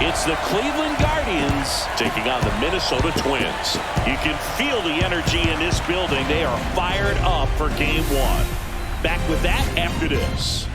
It's the Cleveland Guardians taking on the Minnesota Twins. You can feel the energy in this building. They are fired up for Game 1. Back with that after this.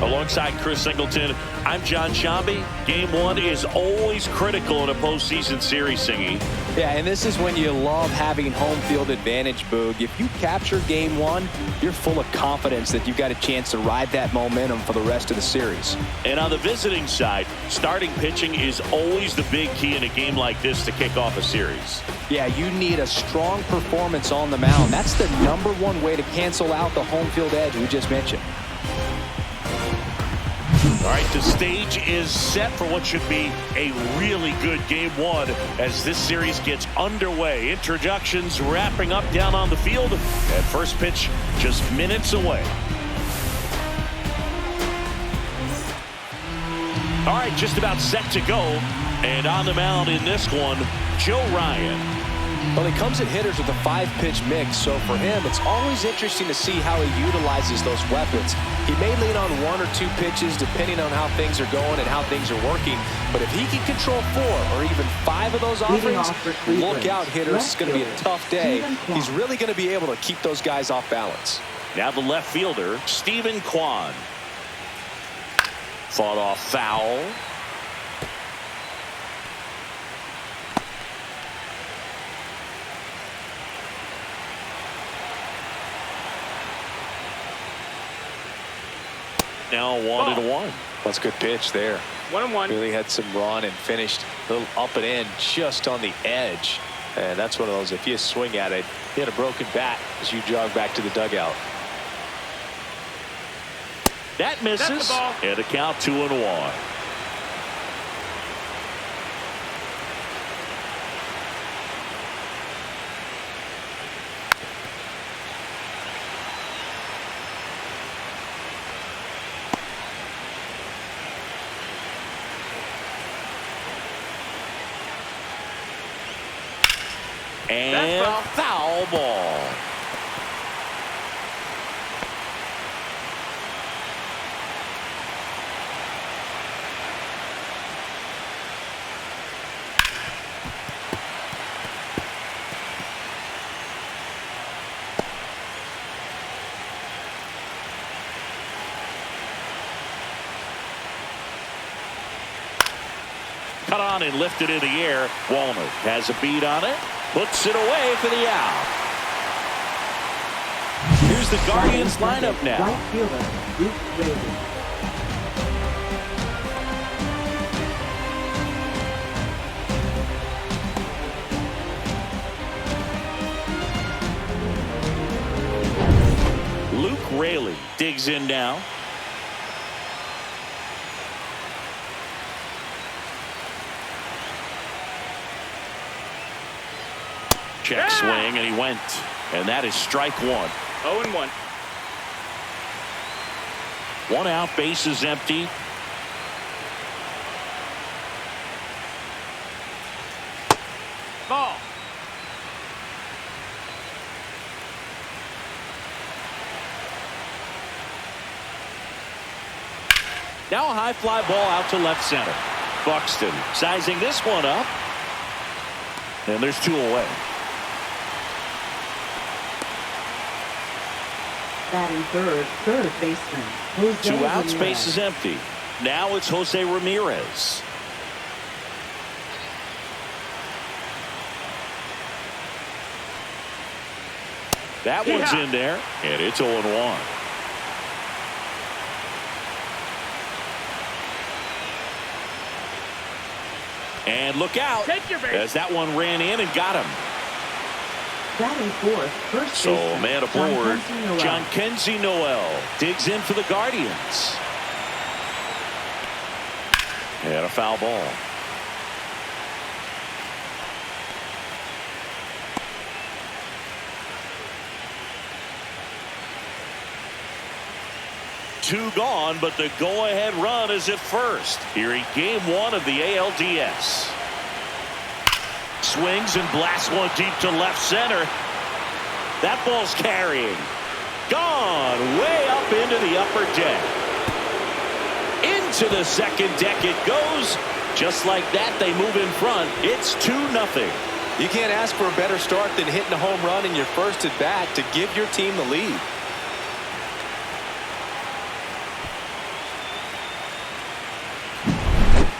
Alongside Chris Singleton, I'm John Shambi. Game 1 is always critical in a postseason series, Singy. Yeah, and this is when you love having home field advantage, Boog. If you capture Game 1, you're full of confidence that you've got a chance to ride that momentum for the rest of the series. And on the visiting side, starting pitching is always the big key in a game like this to kick off a series. Yeah, you need a strong performance on the mound. That's the #1 way to cancel out the home field edge we just mentioned. All right, the stage is set for what should be a really good Game 1 as this series gets underway. Introductions wrapping up down on the field, and first pitch just minutes away. All right, just about set to go, and on the mound in this one, Joe Ryan. Well, he comes at hitters with a 5-pitch mix, so for him, it's always interesting to see how he utilizes those weapons. He may lean on 1 or 2 pitches depending on how things are going and how things are working, but if he can control 4 or even 5 of those offerings, look out, hitters. It's going to be a tough day. He's really going to be able to keep those guys off balance. Now the left fielder, Stephen Kwan. Fought off foul. Now 1-1. That's a good pitch there. 1-1. Really had some run and finished a little up and in just on the edge. And that's one of those, if you swing at it, you had a broken bat as you jog back to the dugout. That misses. And a count 2-1. And foul ball. Cut on and lifted in the air. Walner has a beat on it. Puts it away for the out. Here's the Guardians lineup now. Right fielder, Luke Rayleigh. Luke Rayleigh digs in now. Check swing, and he went. And that is strike 1. 0-1. 1 out, bases empty. Ball. Now a high fly ball out to left center. Buxton sizing this one up. And there's 2 away. Batting third baseman, Jose 2 outs, Ramirez. base is empty. Now it's Jose Ramirez. That one's in there, and it's 0-1. And look out, as that one ran in and got him. Batting fourth, first So baseman, man aboard, John Kenzie Noel digs in for the Guardians. And a foul ball. Two gone, but the go-ahead run is at first here in game one of the ALDS. Swings and blasts one deep to left center. That ball's carrying. Gone way up into the upper deck. Into the second deck it goes. Just like that, they move in front. It's 2-0. You can't ask for a better start than hitting a home run in your first at bat to give your team the lead.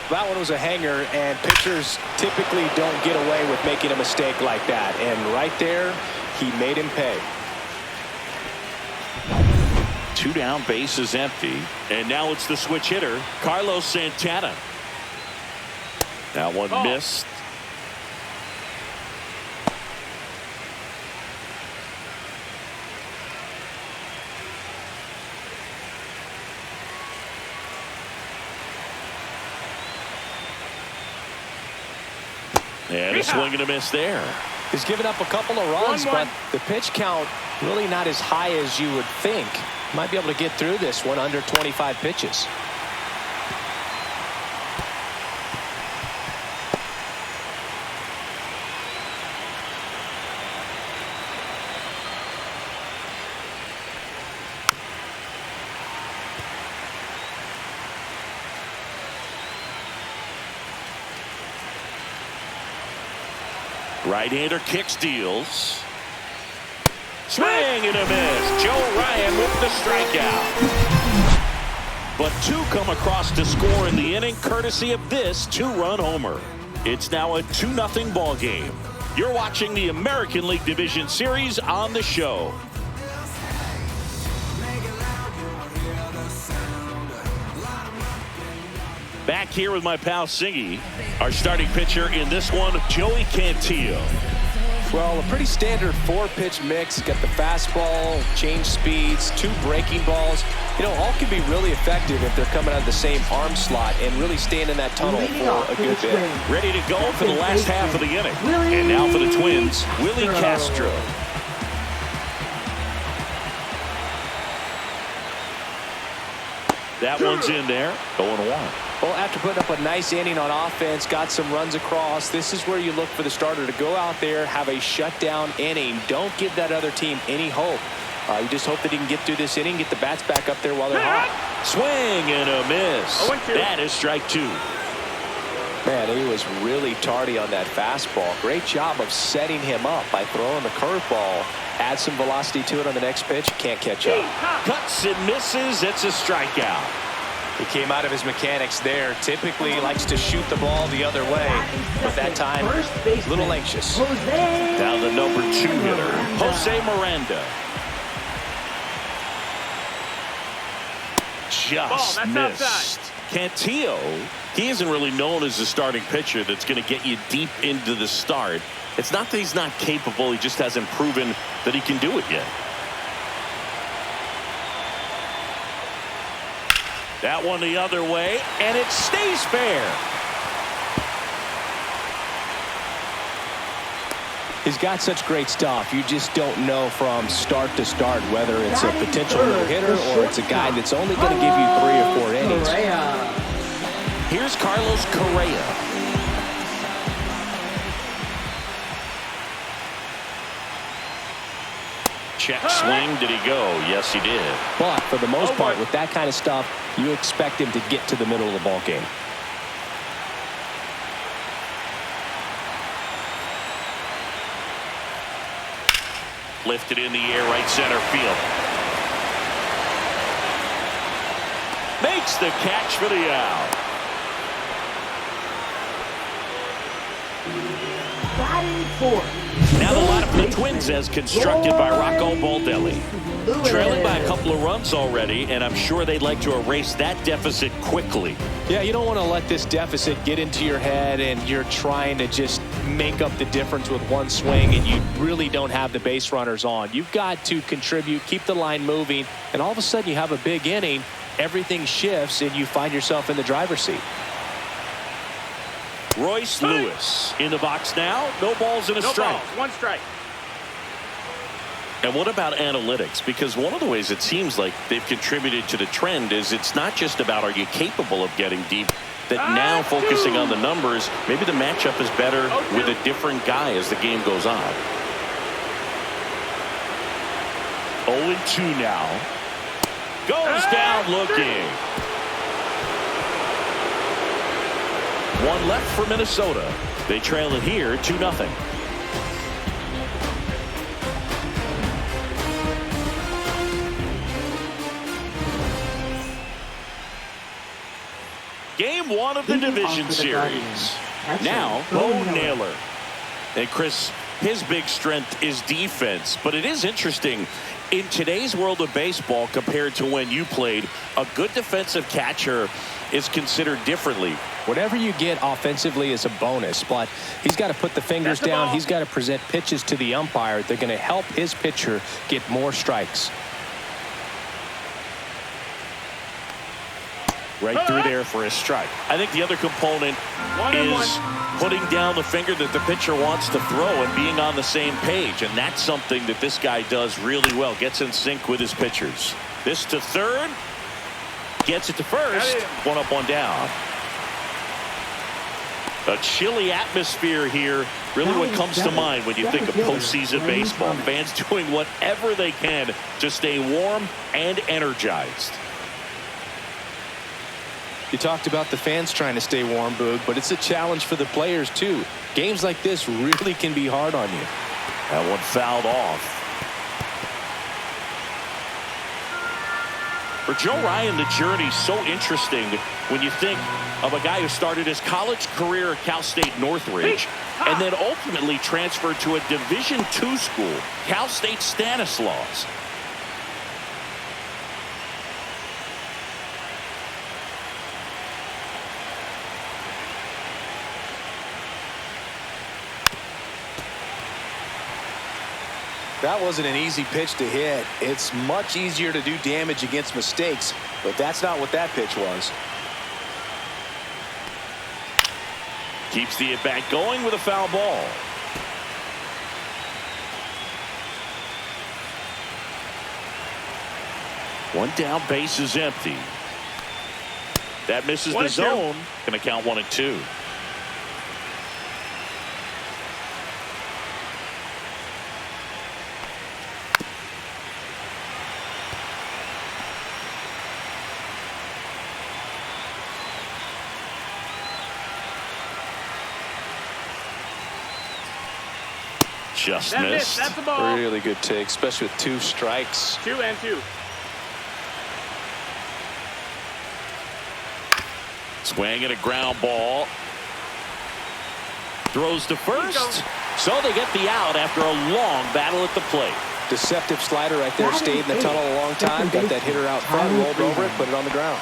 That one was a hanger, and pitchers typically don't get away with making a mistake like that. And right there, he made him pay. 2 down, base is empty. And now it's the switch hitter, Carlos Santana. That one missed. And a swing and a miss there. He's given up a couple of runs, but the pitch count really not as high as you would think. Might be able to get through this one under 25 pitches. Right-hander kicks, deals. Swing and a miss. Joe Ryan with the strikeout. But 2 come across to score in the inning, courtesy of this 2-run homer. It's now a 2-0 ball game. You're watching the American League Division Series on the show. Back here with my pal Singy. Our starting pitcher in this one, Joey Cantillo. Well, a pretty standard 4-pitch mix. Got the fastball, change speeds, 2 breaking balls. You know, all can be really effective if they're coming out of the same arm slot and really staying in that tunnel for a good bit. Ready to go for the last half of the inning. And now for the Twins, Willie Castro. That one's in there, 0-1. Well, after putting up a nice inning on offense, got some runs across, this is where you look for the starter to go out there, have a shutdown inning. Don't give that other team any hope. You just hope that he can get through this inning, get the bats back up there while they're hot. Swing and a miss. That is strike 2. Man, he was really tardy on that fastball. Great job of setting him up by throwing the curveball. Add some velocity to it on the next pitch. Can't catch up. Cuts and misses. It's a strikeout. He came out of his mechanics there. Typically likes to shoot the ball the other way, but that time a little anxious. Down the number 2 hitter, Jose Miranda. Just missed. Cantillo, he isn't really known as a starting pitcher that's going to get you deep into the start. It's not that he's not capable, he just hasn't proven that he can do it yet. That one the other way, and it stays fair. He's got such great stuff. You just don't know from start to start whether it's a potential no-hitter or it's a guy that's only going to give you 3 or 4 innings. Here's Carlos Correa. Check swing. Did he go? Yes, he did. But for the most part, with that kind of stuff, you expect him to get to the middle of the ball game. Lifted in the air, right center field. Makes the catch for the out. Batting fourth. Now the lineup The Twins as constructed by Rocco Baldelli. Trailing by a couple of runs already, and I'm sure they'd like to erase that deficit quickly. Yeah, you don't want to let this deficit get into your head and you're trying to just make up the difference with one swing and you really don't have the base runners on. You've got to contribute, keep the line moving, and all of a sudden you have a big inning, everything shifts, and you find yourself in the driver's seat. Royce Lewis in the box now. No balls and a strike. One strike. And what about analytics? Because one of the ways it seems like they've contributed to the trend is it's not just about are you capable of getting deep, that now focusing on the numbers, maybe the matchup is better with a different guy as the game goes on. 0-2 now. Goes down looking. One left for Minnesota. They trail it here 2-0. Game one of the division series. Now, Bo Naylor. And Chris, his big strength is defense. But it is interesting, in today's world of baseball compared to when you played, a good defensive catcher is considered differently. Whatever you get offensively is a bonus, but he's got to put the fingers down. He's got to present pitches to the umpire. They're going to help his pitcher get more strikes. Right through there for a strike. I think the other component is putting down the finger that the pitcher wants to throw and being on the same page. And that's something that this guy does really well. Gets in sync with his pitchers. This to third. Gets it to first. One up, one down. A chilly atmosphere here. Really what comes to mind when you think of postseason baseball. Fans doing whatever they can to stay warm and energized. You talked about the fans trying to stay warm, Boog, but it's a challenge for the players, too. Games like this really can be hard on you. That one fouled off. For Joe Ryan, the journey's so interesting when you think of a guy who started his college career at Cal State Northridge and then ultimately transferred to a Division II school, Cal State Stanislaus. That wasn't an easy pitch to hit. It's much easier to do damage against mistakes, but that's not what that pitch was. Keeps the at-bat going with a foul ball. One down, base is empty. That misses the zone. Going to count 1-2. Just missed. That's the ball. Really good take, especially with 2 strikes. 2-2. Swing and a ground ball. Throws to first. So they get the out after a long battle at the plate. Deceptive slider right there. Stayed in the tunnel a long time. Got that hitter out front. Rolled over it. Put it on the ground.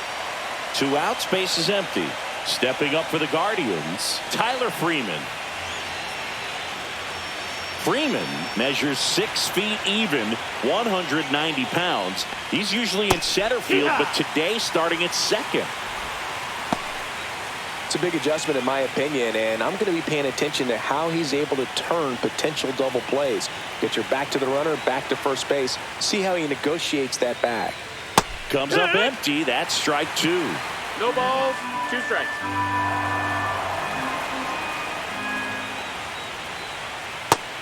2 outs. Base is empty. Stepping up for the Guardians, Tyler Freeman. Freeman measures 6 feet even, 190 pounds. He's usually in center field, but today starting at second. It's a big adjustment in my opinion, and I'm going to be paying attention to how he's able to turn potential double plays. Get your back to the runner, back to first base. See how he negotiates that back. Comes up empty. That's strike 2. No balls, 2 strikes.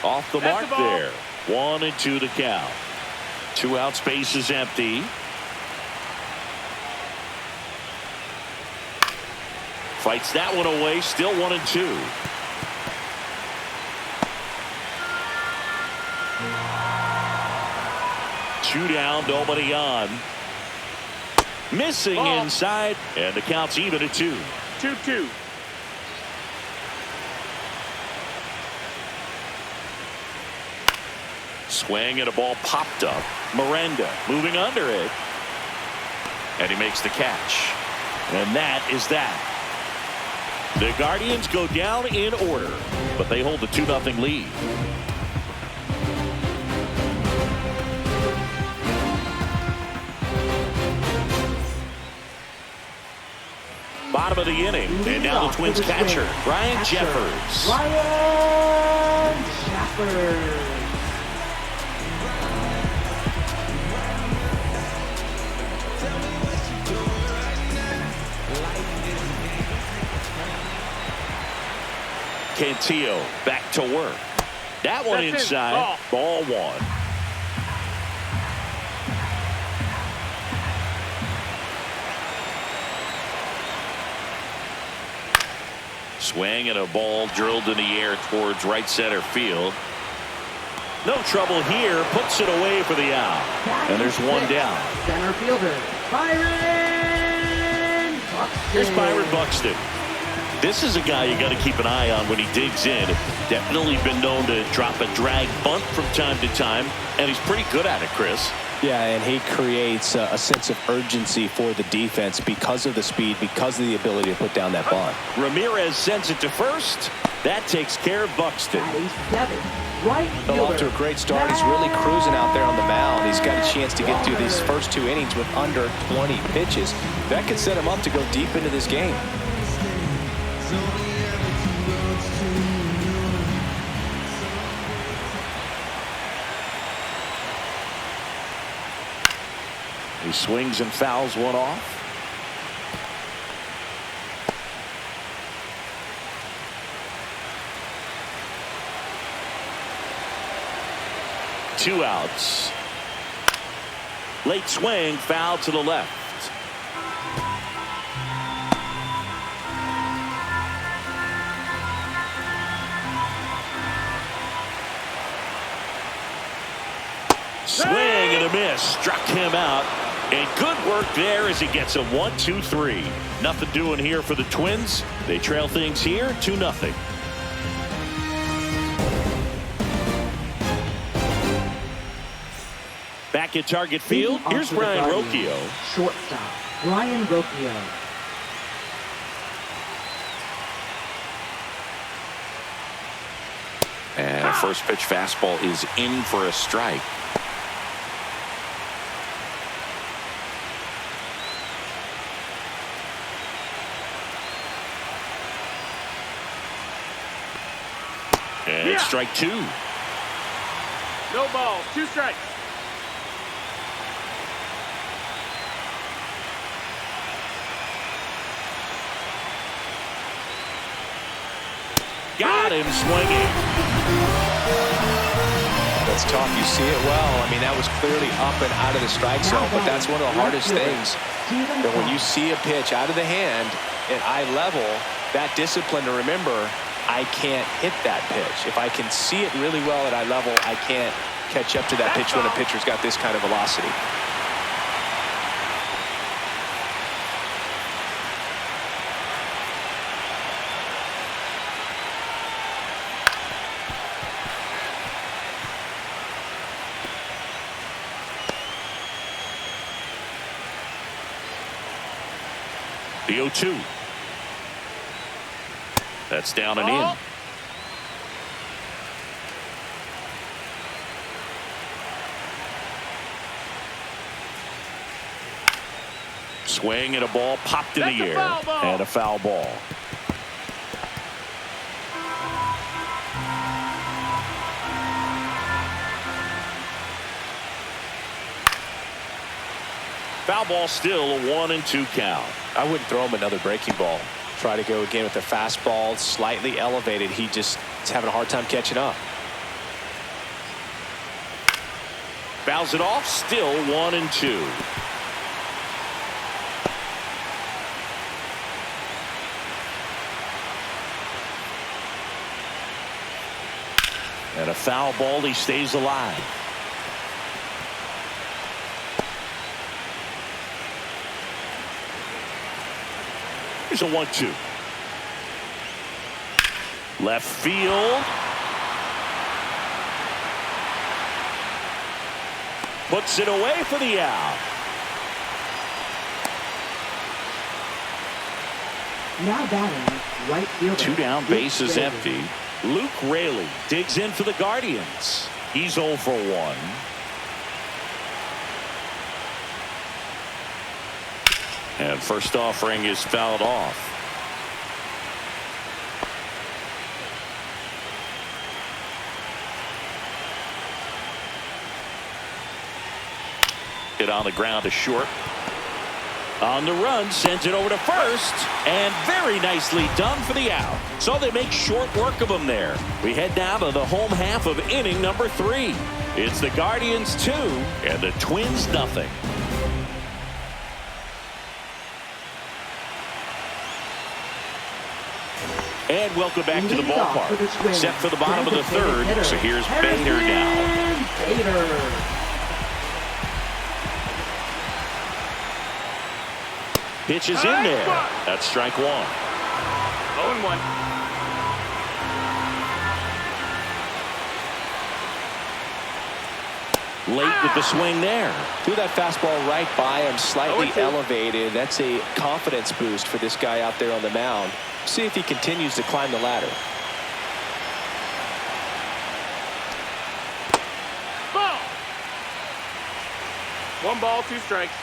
Off the mark there. 1-2 to count. 2 outs, base is empty. Fights that one away. Still 1-2. Two down, nobody on. Missing inside, and the count's even at 2. 2-2. Swing and a ball popped up. Miranda moving under it. And he makes the catch. And that is that. The Guardians go down in order, but they hold the 2-0 lead. Bottom of the inning, and now the Twins catcher, Ryan Jeffers. Ryan Jeffers. Cantillo back to work. That one inside. Ball one. Swing and a ball drilled in the air towards right center field. No trouble here. Puts it away for the out. And there's one down. Center fielder, Byron Buxton. Here's Byron Buxton. This is a guy you got to keep an eye on when he digs in. Definitely been known to drop a drag bunt from time to time, and he's pretty good at it, Chris. Yeah, and he creates a sense of urgency for the defense because of the speed, because of the ability to put down that bunt. Ramirez sends it to first. That takes care of Buxton. Right Fell off to a great start. He's really cruising out there on the mound. He's got a chance to get through these first 2 innings with under 20 pitches. That could set him up to go deep into this game. He swings and fouls one off. Two outs. Late swing, foul to the left. Swing and a miss. Struck him out. And good work there as he gets a 1-2-3. Nothing doing here for the Twins. They trail things here 2-0. Back at Target Field, here's Brian Rocchio. Shortstop, Brian Rocchio. And a first pitch fastball is in for a strike. And it's strike two. No balls, 2 strikes. Got him swinging. That's tough. You see it well. I mean, that was clearly up and out of the strike zone, but that's one of the hardest things. That when you see a pitch out of the hand at eye level, that discipline to remember, I can't hit that pitch. If I can see it really well at eye level, I can't catch up to that pitch when a pitcher's got this kind of velocity. The 0-2. That's down and in. Swing and a ball popped in the air. And a foul ball. Foul ball, still a 1-2 count. I wouldn't throw him another breaking ball. Try to go again with the fastball slightly elevated. He just is having a hard time catching up. Fouls it off, still 1-2. And a foul ball, he stays alive. Here's a 1-2. Left field. puts it away for the out. Now batting, right fielder. 2 down, base is Raley. empty. Luke Raley digs in for the Guardians. He's 0 for 1. And first offering is fouled off. Hit on the ground to short. On the run, sends it over to first, and very nicely done for the out. So they make short work of him there. We head now to the home half of inning number 3. It's the Guardians 2 and the Twins nothing. And welcome back to the ballpark. Set for the bottom of the 3rd. So here's Bader now. Bader. Pitch is in there. That's strike 1. 0-1. Late with the swing there. Threw that fastball right by him, slightly elevated. That's a confidence boost for this guy out there on the mound. See if he continues to climb the ladder. Ball. 1 ball, 2 strikes.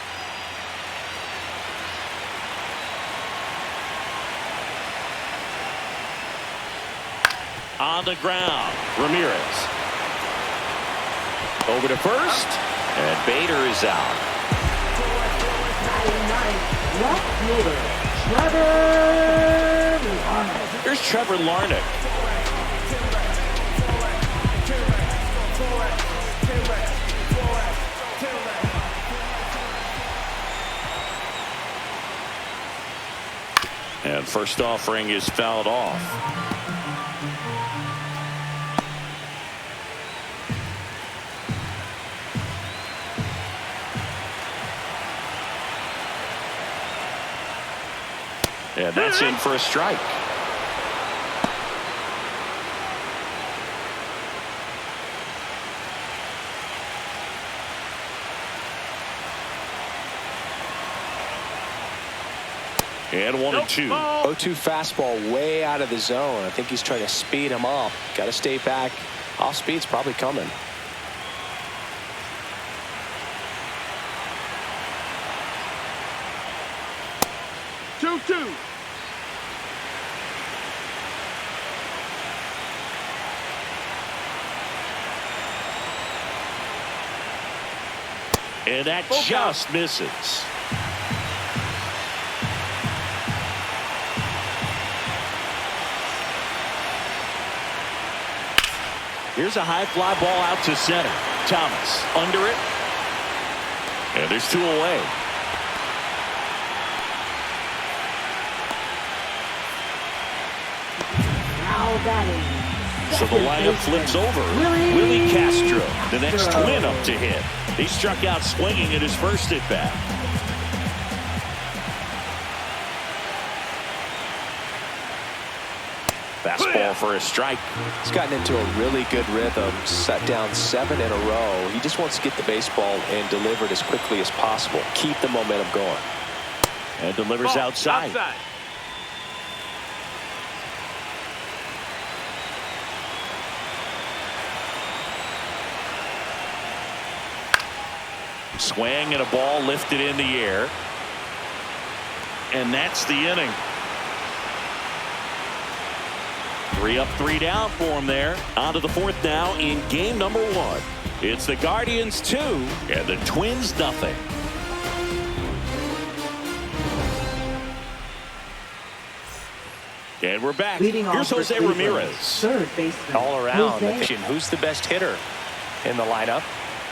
On the ground, Ramirez. Over to first, and Bader is out. Left fielder, Trevor Larnach. Here's Trevor Larnach. And first offering is fouled off. And that's in for a strike. And 1-2. 0-2 fastball way out of the zone. I think he's trying to speed him up. Got to stay back. Off speed's probably coming. And that just misses. Here's a high fly ball out to center. Thomas under it. And there's 2 away. Now batting. So the lineup flips over. Willie Castro, the next Twin up to hit. He struck out swinging at his first at bat. Fastball for a strike. He's gotten into a really good rhythm. Set down 7 in a row. He just wants to get the baseball and deliver it as quickly as possible. Keep the momentum going. And delivers outside. Swing and a ball lifted in the air. And that's the inning. 3 up, 3 down for him there. On to the 4th now in game number 1. It's the Guardians 2 and the Twins nothing. And we're back. Here's Jose Ramirez. 3rd baseman. All around. Jose. Who's the best hitter in the lineup?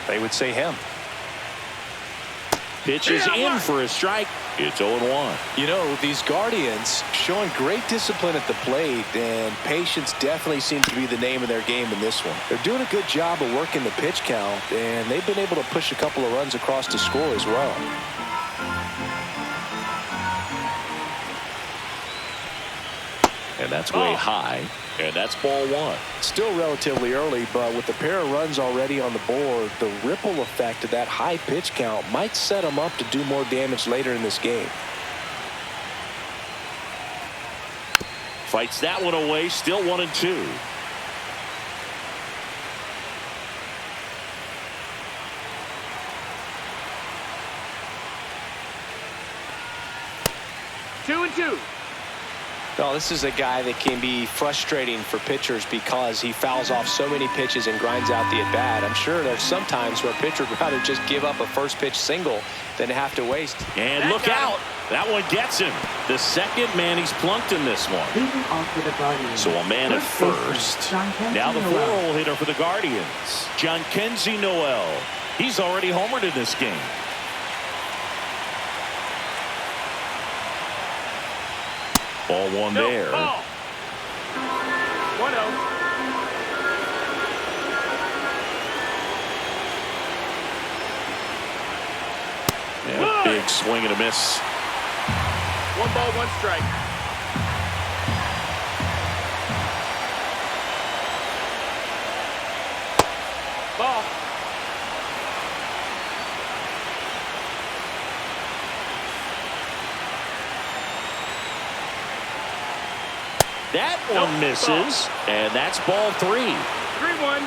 They would say him. Pitch is in for a strike. It's 0-1. You know, these Guardians showing great discipline at the plate, and patience definitely seems to be the name of their game in this one. They're doing a good job of working the pitch count, and they've been able to push a couple of runs across to score as well. And that's way high. And that's ball one. Still relatively early, but with the pair of runs already on the board, the ripple effect of that high pitch count might set them up to do more damage later in this game. Fights that one away, still 1-2. Two and two. No, this is a guy that can be frustrating for pitchers because he fouls off so many pitches and grinds out the at-bat. I'm sure there's some times where a pitcher would rather just give up a first pitch single than have to waste. And look out. That one gets him. The second man he's plunked in this one. Leading off for the Guardians. So a man at first. Now the four-hole hitter for the Guardians. Jhonkensy Noel. He's already homered in this game. Ball one there. Ball. 1-0. Yeah, big swing and a miss. 1 ball, 1 strike. Ball. That one misses, and that's ball 3. 3-1.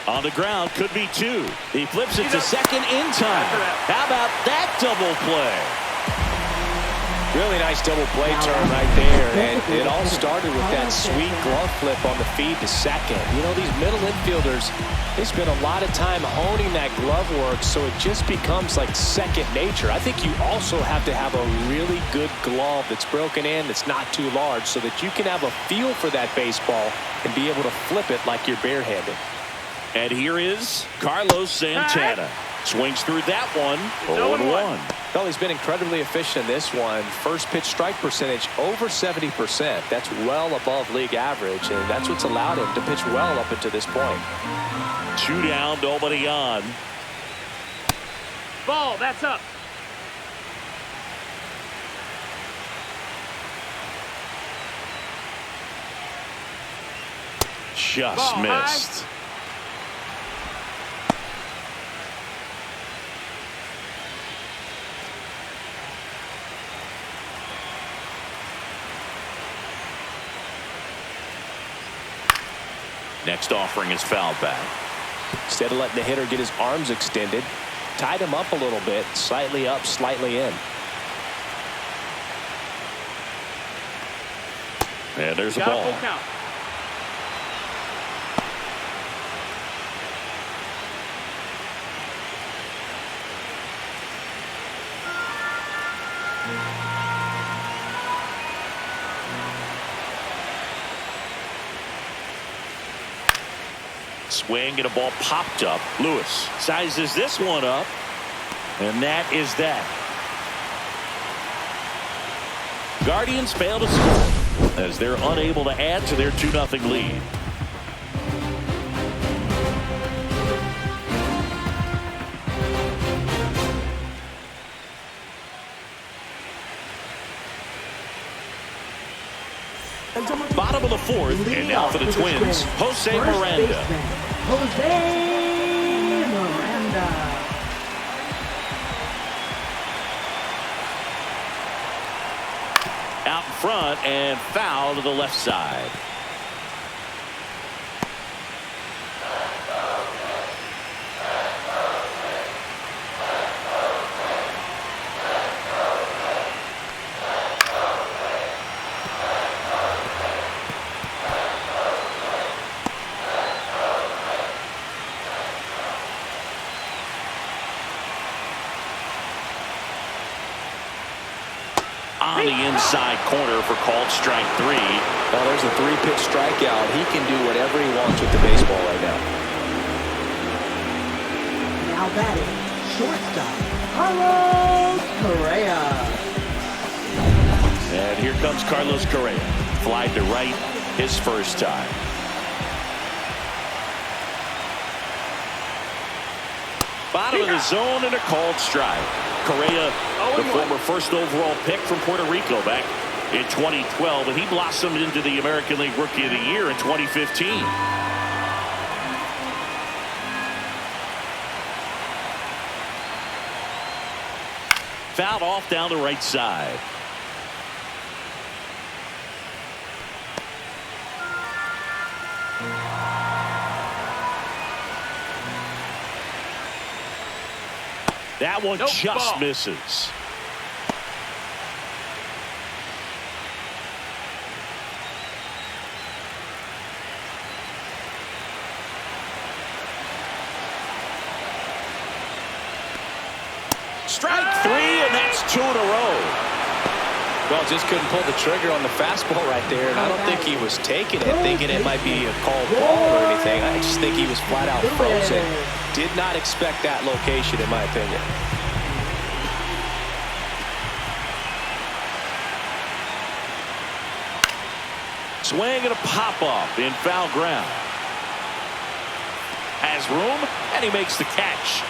On the ground, could be 2. He flips it to second in time. How about that double play? Really nice double play turn right there, and it all started with that sweet glove flip on the feed to second. You know, these middle infielders, they spend a lot of time honing that glove work, so it just becomes like second nature. I think you also have to have a really good glove that's broken in, that's not too large, so that you can have a feel for that baseball and be able to flip it like you're barehanded. And here is Carlos Santana. Swings through that one. 0-1. Well, he's been incredibly efficient in this one. First pitch strike percentage over 70%. That's well above league average, and that's what's allowed him to pitch well up until this point. 2 down, nobody on. Ball, that's up. Just Ball, missed. Next offering is fouled back. Instead of letting the hitter get his arms extended, tied him up a little bit, slightly up, slightly in. And there's a Got ball. full count. Swing and a ball popped up. Lewis sizes this one up, and that is that. Guardians fail to score as they're unable to add to their 2-0 lead. Bottom of the 4th, and now for the Twins, Jose Miranda. Jose Miranda. Out in front and foul to the left side. On the inside corner for called strike 3. Well, there's a 3-pitch strikeout. He can do whatever he wants with the baseball right now. Now batting, shortstop, Carlos Correa. And here comes Carlos Correa. Flied to right his first time. Bottom of the zone and a called strike. Correa, the former first overall pick from Puerto Rico back in 2012, and he blossomed into the American League Rookie of the Year in 2015. Fouled off down the right side. That one just misses. Strike 3, and that's 2 in a row. Well, just couldn't pull the trigger on the fastball right there, and I don't think he was taking it thinking it might be a called ball or anything. I just think he was flat out frozen. Did not expect that location, in my opinion. Swing and a pop-up in foul ground. Has room, and he makes the catch.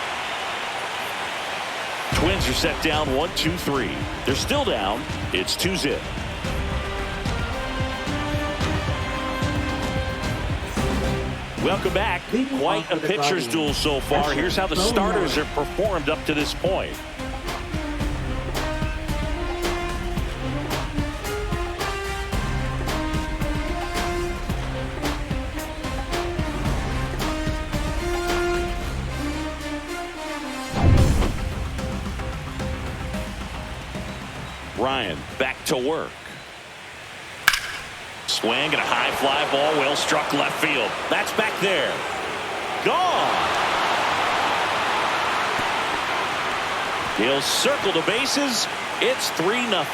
Twins are set down 1-2-3. They're still down. It's 2-zip. Welcome back. Quite a pitcher's duel so far. Here's how the starters have performed up to this point. Ryan back to work. Swing and a high fly ball, well struck left field. That's back there. Gone. He'll circle the bases. It's 3-0.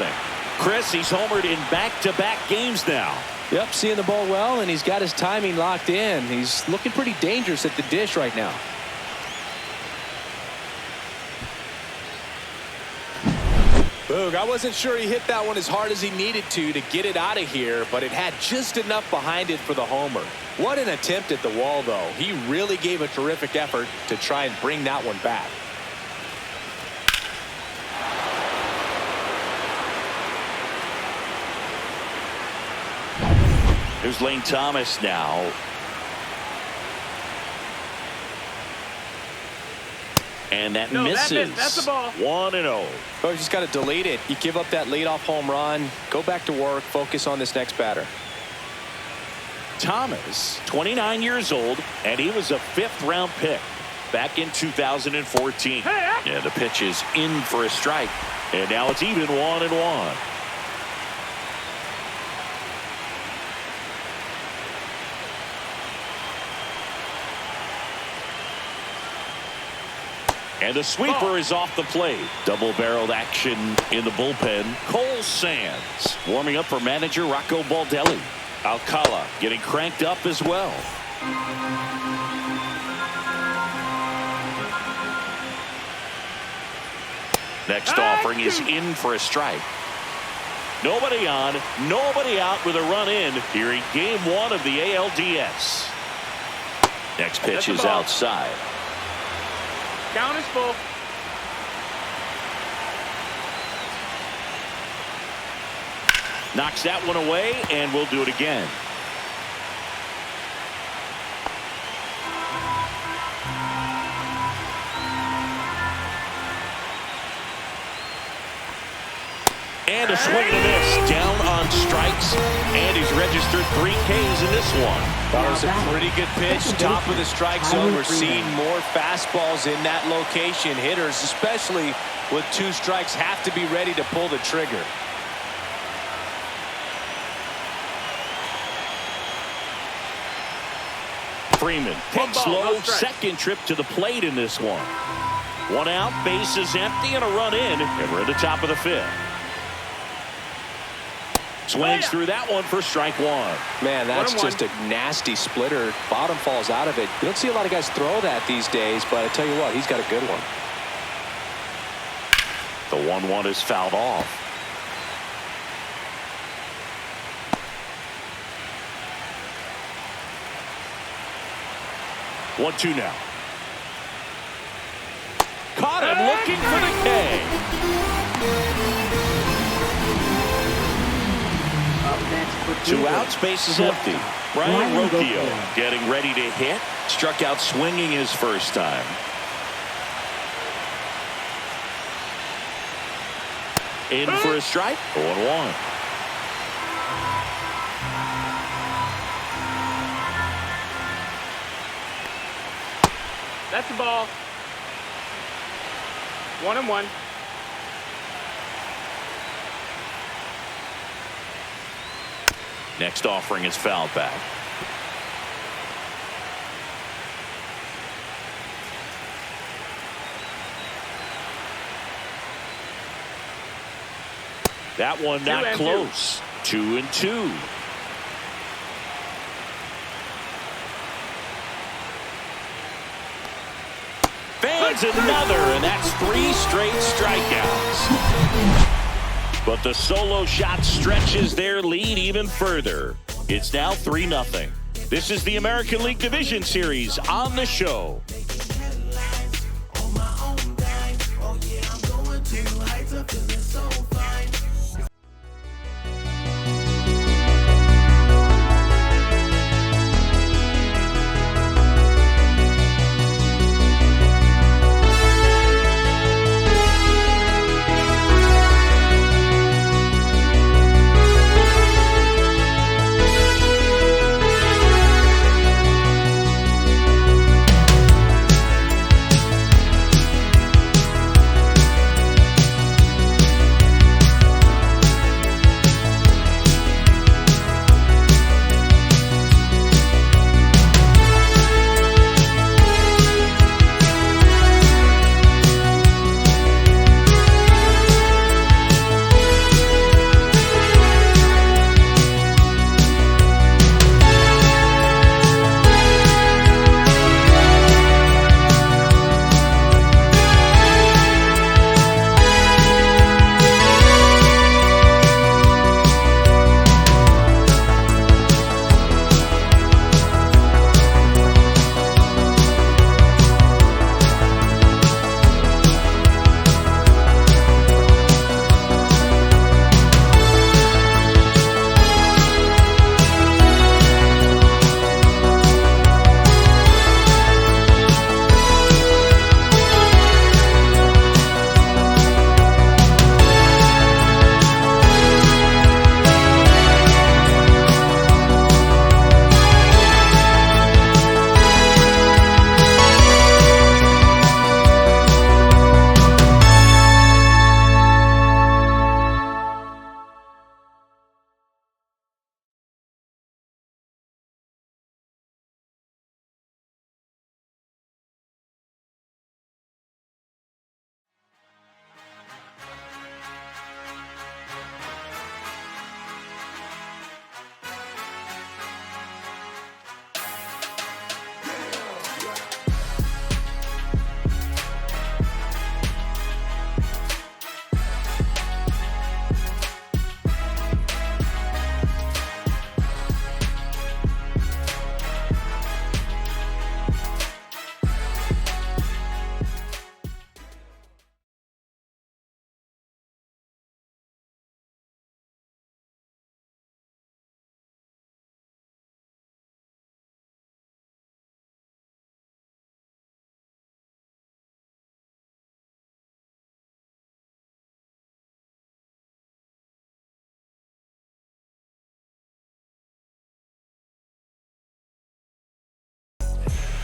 Chris, he's homered in back-to-back games now. Yep, seeing the ball well, and he's got his timing locked in. He's looking pretty dangerous at the dish right now. Boog, I wasn't sure he hit that one as hard as he needed to get it out of here, but it had just enough behind it for the homer. What an attempt at the wall, though. He really gave a terrific effort to try and bring that one back. There's Lane Thomas now. And that misses. That's the ball. 1-0. Oh, you just got to delete it. You give up that leadoff home run. Go back to work. Focus on this next batter. Thomas, 29 years old, and he was a 5th-round pick back in 2014. Yeah, the pitch is in for a strike, and now it's even 1-1. And the sweeper is off the plate. Double-barreled action in the bullpen. Cole Sands warming up for manager Rocco Baldelli. Alcala getting cranked up as well. Next offering is in for a strike. Nobody on, nobody out with a run in here in Game 1 of the ALDS. Next pitch is outside. Count is full. Knocks that one away, and we'll do it again. And a swing and a miss. Down on strikes, and he's registered 3 Ks in this one. That was a pretty good pitch. Top of the strike zone. We're seeing more fastballs in that location. Hitters, especially with 2 strikes, have to be ready to pull the trigger. Freeman takes slow, second trip to the plate in this one. 1 out, bases empty, and a run in, and we're at the top of the 5th. Swings through that one for strike 1. Man, that's just a nasty splitter. Bottom falls out of it. You don't see a lot of guys throw that these days, but I tell you what, he's got a good one. The 1-1 is fouled off. One, 2 now. and looking for the K. Up next for 2 Cleveland, outs, base is empty. Brian Rocchio getting ready to hit. Struck out swinging his first time. In for a strike. 0-1. That's the ball. 1-1. Next offering is fouled back. That one not close. 2-2. Fans another, and that's 3 straight strikeouts. But the solo shot stretches their lead even further. It's now 3-0. This is the American League Division Series on the show.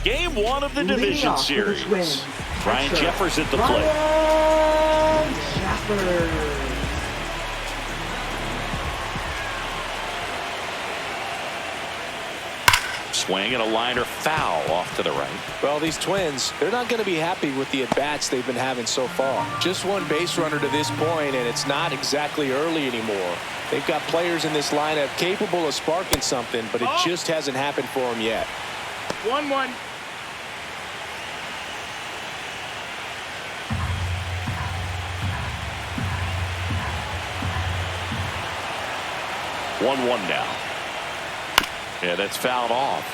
Game 1 of the division series. Ryan Jeffers at the plate. Ryan Jeffers. Swing and a liner foul off to the right. Well, these Twins, they're not going to be happy with the at-bats they've been having so far. Just one base runner to this point, and it's not exactly early anymore. They've got players in this lineup capable of sparking something, but it just hasn't happened for them yet. 1-1. Now. Yeah, that's fouled off.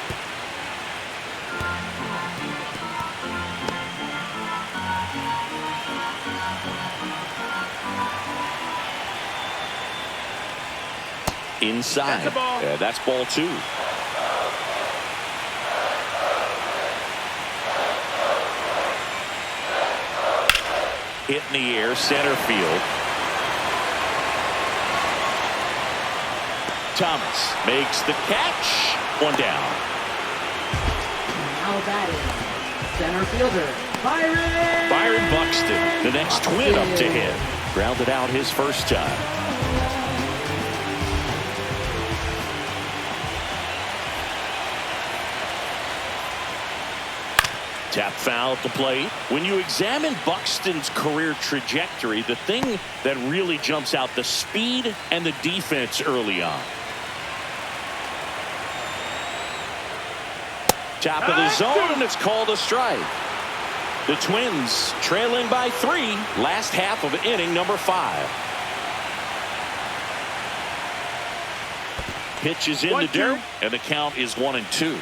inside. That's a ball. And that's ball 2. Hit in the air, center field. Thomas makes the catch. One down. Now batting, center fielder, Byron. Byron Buxton, the next Twin up to hit. Grounded out his first time. Tap foul at the plate. When you examine Buxton's career trajectory, the thing that really jumps out, the speed and the defense early on. Top of the zone, and it's called a strike. The Twins trailing by 3, last half of inning number 5. Pitch is in the dirt, and the count is 1-2.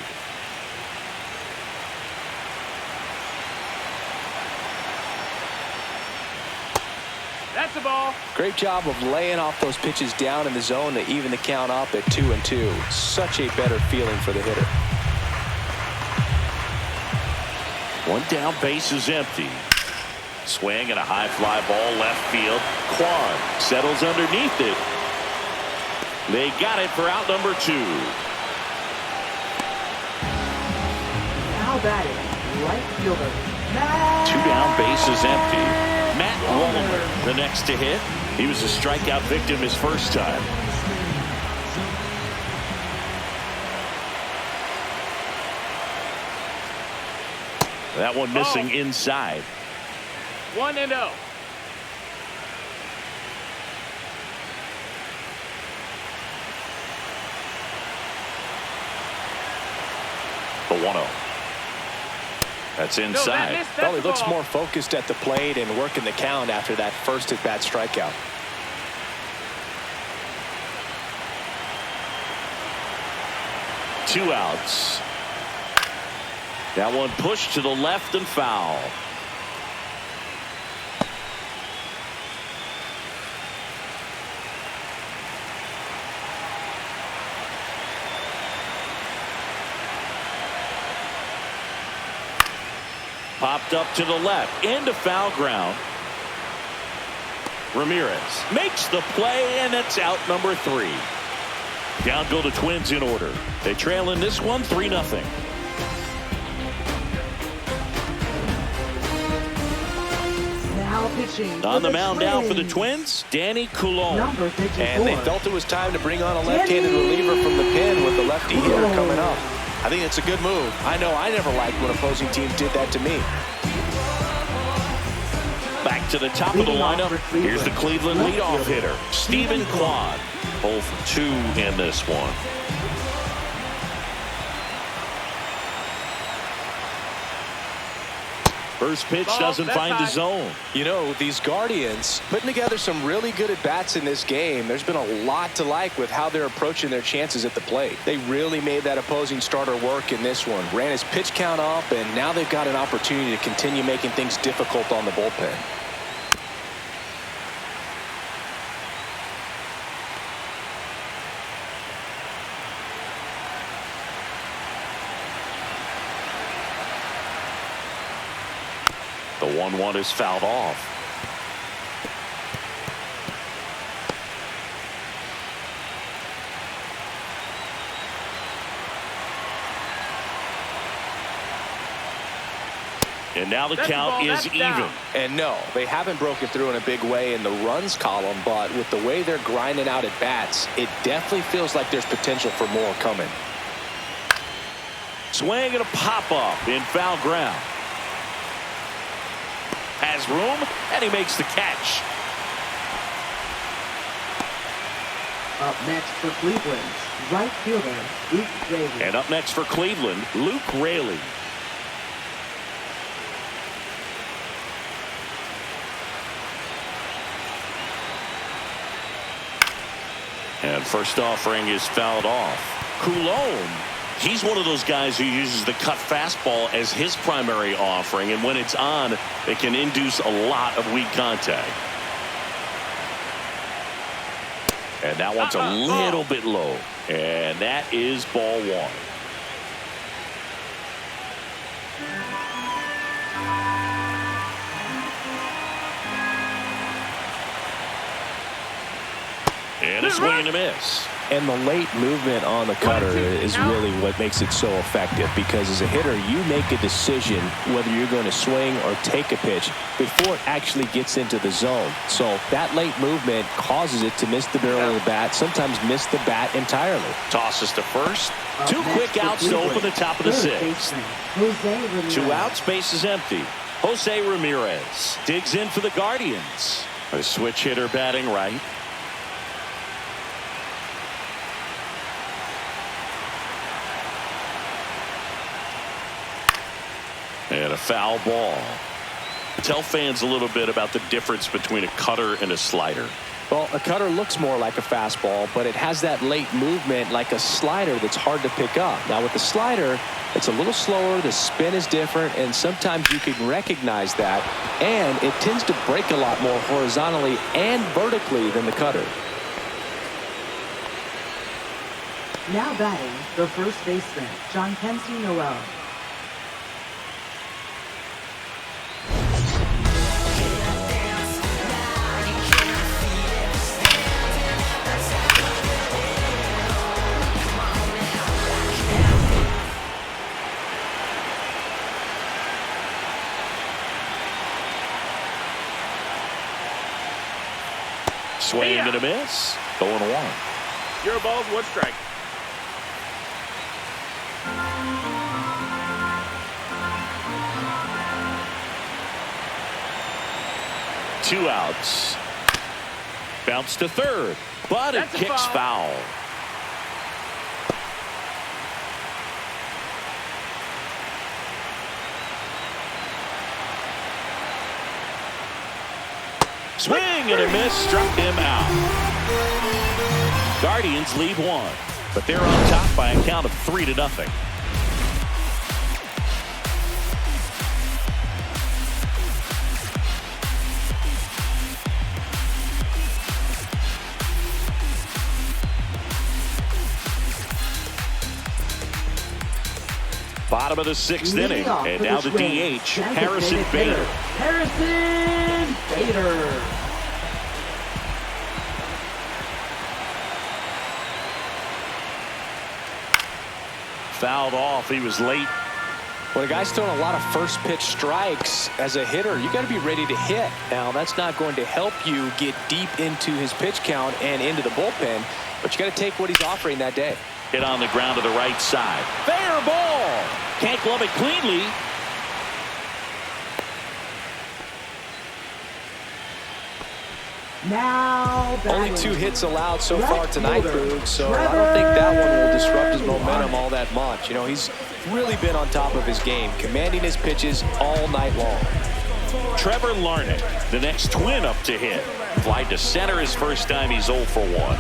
That's the ball. Great job of laying off those pitches down in the zone to even the count up at 2-2. Such a better feeling for the hitter. One down, base is empty. Swing and a high fly ball left field. Quan settles underneath it. They got it for out number 2. Now batting, right fielder, 2 down, base is empty. Matt Wallner, the next to hit. He was a strikeout victim his first time. That one missing inside. 1-0. The 1-0. That's inside. Well, he looks more focused at the plate and working the count after that first at-bat strikeout. Two outs. That one pushed to the left and foul. Popped up to the left into foul ground. Ramirez makes the play, and it's out number 3. Down go the Twins in order. They trail in this one 3-0. now pitching. On the mound now for the Twins, Danny Coulomb. Number 54. And they felt it was time to bring on a left-handed reliever from the pen with the lefty hitter coming up. I think it's a good move. I know I never liked when opposing teams did that to me. Back to the top of the lineup. Here's the Cleveland leadoff hitter, Stephen Quan. 0 for 2 in this one. First pitch doesn't find the zone. You know, these Guardians putting together some really good at-bats in this game. There's been a lot to like with how they're approaching their chances at the plate. They really made that opposing starter work in this one. Ran his pitch count up, and now they've got an opportunity to continue making things difficult on the bullpen. The 1-1 is fouled off. And now the count is even. And no, they haven't broken through in a big way in the runs column, but with the way they're grinding out at bats, it definitely feels like there's potential for more coming. Swing and a pop-up in foul ground. Has room, and he makes the catch. Up next for Cleveland, right fielder, Luke Raley. And up next for Cleveland, Luke Raley. And first offering is fouled off. Coulomb, he's one of those guys who uses the cut fastball as his primary offering, and when it's on, it can induce a lot of weak contact. And that one's a little bit low. And that is ball one. And a swing and a miss. And the late movement on the cutter is really what makes it so effective, because as a hitter, you make a decision whether you're going to swing or take a pitch before it actually gets into the zone. So that late movement causes it to miss the barrel of the bat, sometimes miss the bat entirely. Tosses to first. Two quick outs to open the top of the sixth. 2 outs, base is empty. Jose Ramirez digs in for the Guardians. A switch hitter batting right. And a foul ball. Tell fans a little bit about the difference between a cutter and a slider. Well, a cutter looks more like a fastball, but it has that late movement like a slider that's hard to pick up. Now with the slider, it's a little slower, the spin is different, and sometimes you can recognize that, and it tends to break a lot more horizontally and vertically than the cutter. Now batting, the first baseman, John Kenzie Noel. Swing and a miss. 0-1. You're balls, 1 strike. Two outs. Bounce to third, but it kicks foul. Swing and a miss, struck him out. Guardians lead 1, but they're on top by a count of 3-0. Bottom of the 6th inning, and now the DH, Harrison Bader. Harrison Bader. Fouled off. He was late. When a guy's throwing a lot of first pitch strikes as a hitter, you got to be ready to hit. Now, that's not going to help you get deep into his pitch count and into the bullpen, but you got to take what he's offering that day. Hit on the ground to the right side. Fair ball. Can't glove it cleanly. Now only 2 hits allowed so far tonight, Boog, so I don't think that one will disrupt his momentum all that much. You know, he's really been on top of his game, commanding his pitches all night long. Trevor Larnach, the next twin up to hit. Fly to center his first time. He's 0 for 1.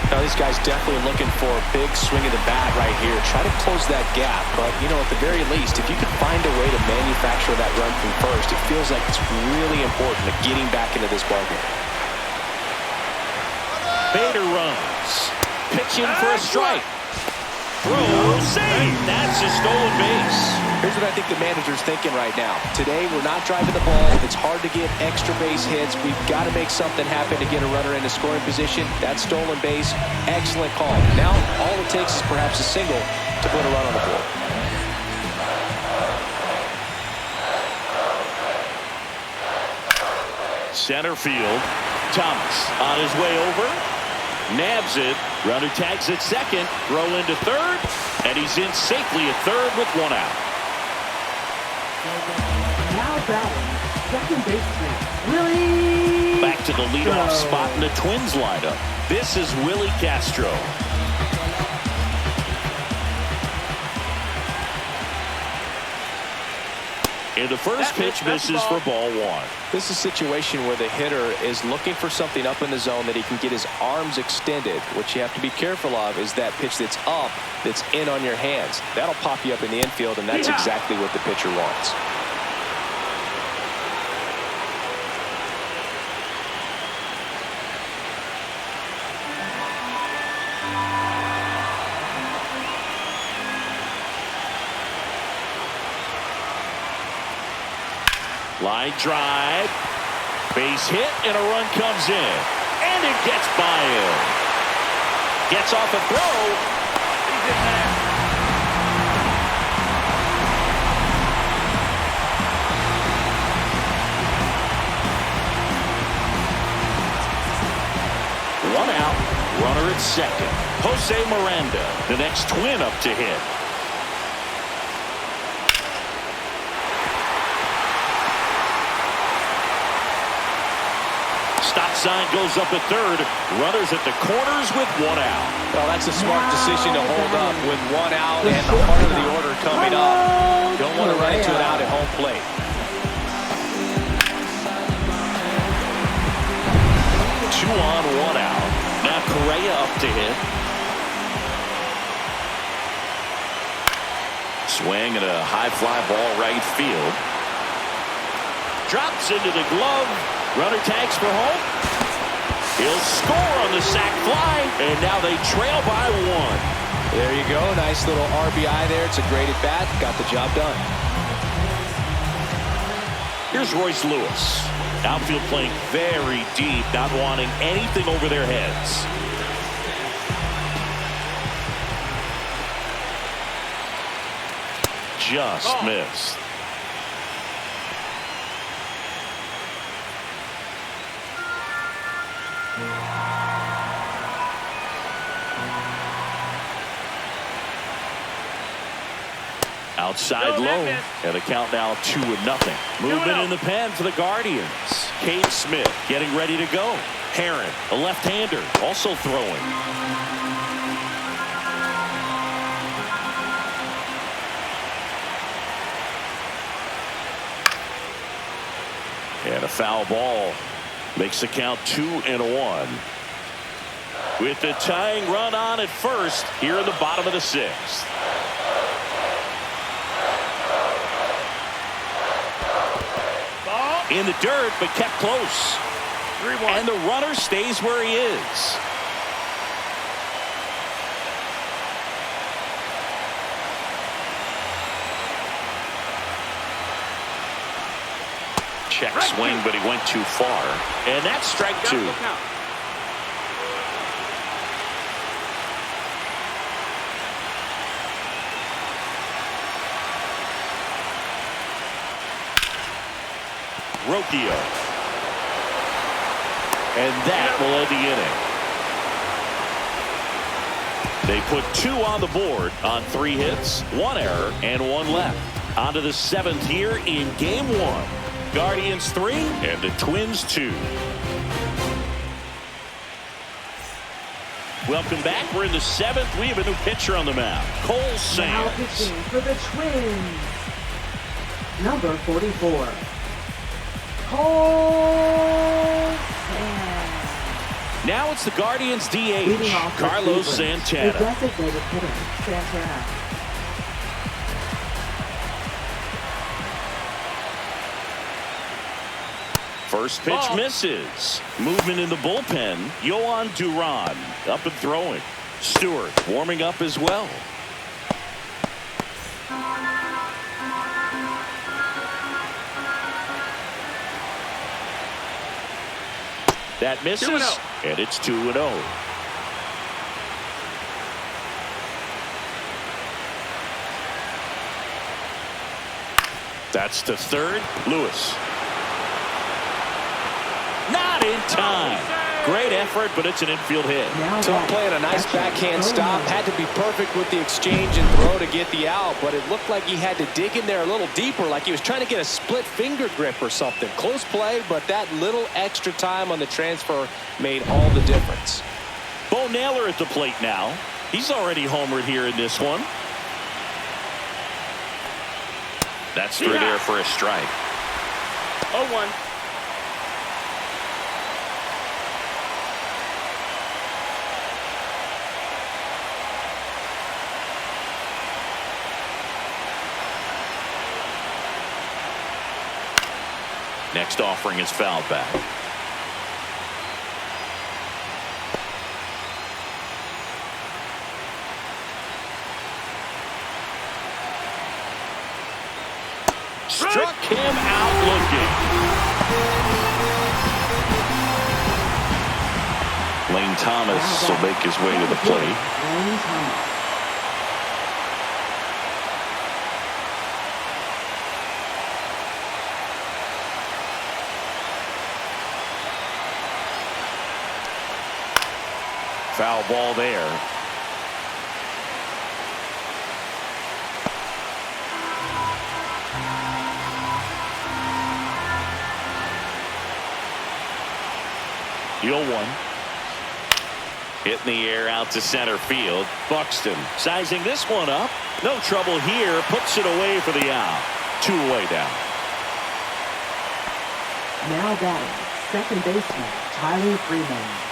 Now this guy's definitely looking for a big swing of the bat right here. Try to close that gap, but you know, at the very least, if you can find a way to manufacture that run from first, it feels like it's really important to getting back into this ballgame. Bader runs. Pitch in for a strike. Throw, save. That's a stolen base. Here's what I think the manager's thinking right now. Today, we're not driving the ball. It's hard to get extra base hits. We've got to make something happen to get a runner into scoring position. That stolen base, excellent call. Now, all it takes is perhaps a single to put a run on the board. Center field. Thomas on his way over. Nabs it. Runner tags at second. Throw into third. And he's in safely at third with 1 out. Now batting, second baseman, Willie. Back to the leadoff spot in the Twins lineup. This is Willie Castro. And the first pitch misses for ball 1. This is a situation where the hitter is looking for something up in the zone that he can get his arms extended. What you have to be careful of is that pitch that's up, that's in on your hands. That'll pop you up in the infield, and that's exactly what the pitcher wants. Line drive. Base hit, and a run comes in. And it gets by him. Gets off a throw. He's in there. One out. Runner at second. Jose Miranda, the next twin up to hit. Stop sign goes up at third. Runners at the corners with one out. Well, that's a smart decision to hold up with one out and the heart of the order coming up. Don't want to run into it out at home plate. Two on, one out. Now Correa up to hit. Swing and a high fly ball right field. Drops into the glove. Runner tags for home. He'll score on the sac fly, and now they trail by one. There you go. Nice little RBI there. It's a great at bat. Got the job done. Here's Royce Lewis. Outfield playing very deep, not wanting anything over their heads. Just missed. Outside low, and the count now 2-0. Movement in the pen for the Guardians. Cade Smith getting ready to go. Herron, a left-hander, also throwing. And a foul ball makes the count 2-1. With the tying run on at first here in the bottom of the sixth. In the dirt, but kept close. 3-1. And the runner stays where he is. Check swing, but he went too far. And that's strike two. Rocchio. And that will end the inning. They put 2 on the board on 3 hits, 1 error, and 1 left. On to the 7th here in game 1. Guardians 3 and the Twins 2. Welcome back. We're in the 7th. We have a new pitcher on the mound. Cole Sands. Now pitching for the Twins. Number 44. Cole Sands. Now it's the Guardians DH, Carlos Santana. The designated hitter, Santana. First pitch misses. Movement in the bullpen. Yohan Duran up and throwing. Stewart warming up as well. That misses, and it's 2-0. That's to third. Lewis. Not in time. Great effort, but it's an infield hit. Tough play and a nice backhand stop. Had to be perfect with the exchange and throw to get the out, but it looked like he had to dig in there a little deeper, like he was trying to get a split finger grip or something. Close play, but that little extra time on the transfer made all the difference. Bo Naylor at the plate now. He's already homered here in this one. That's through there for a strike. 0-1. Next offering is fouled back. Struck him out looking. Lane Thomas will make his way to the plate. Lane Thomas. Foul ball there. Deal one. Hit in the air out to center field. Buxton sizing this one up. No trouble here. Puts it away for the out. 2 away now. Now batting, second baseman, Tyler Freeman.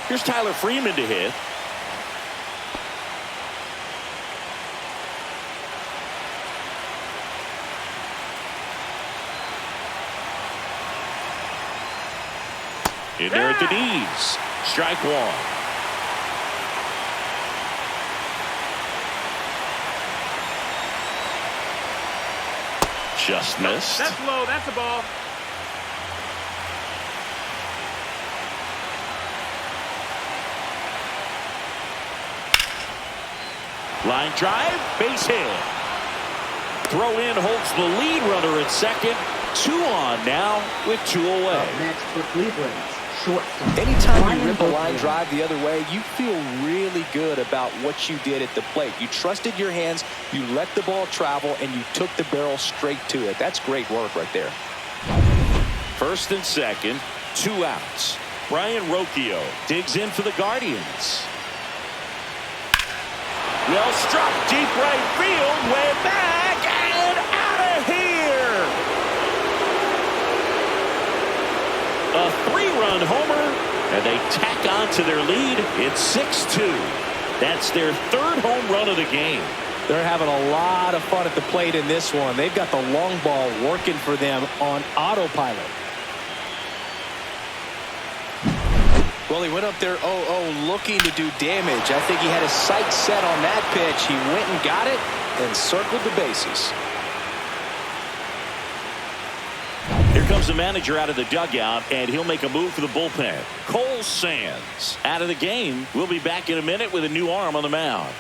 Here's Tyler Freeman to hit. In there at the knees. Strike one. Just missed. That's low. That's a ball. Line drive, base hit. Throw in holds the lead runner at second. 2 on now with 2 away. Up next for Cleveland's shortstop. Anytime you rip a line drive the other way, you feel really good about what you did at the plate. You trusted your hands, you let the ball travel, and you took the barrel straight to it. That's great work right there. First and second, 2 outs. Brian Rocchio digs in for the Guardians. Well struck deep right field, way back and out of here. A 3-run homer, and they tack on to their lead. It's 6-2. That's their 3rd home run of the game. They're having a lot of fun at the plate in this one. They've got the long ball working for them on autopilot. Well, he went up there 0-0 looking to do damage. I think he had his sights set on that pitch. He went and got it and circled the bases. Here comes the manager out of the dugout, and he'll make a move for the bullpen. Cole Sands out of the game. We'll be back in a minute with a new arm on the mound.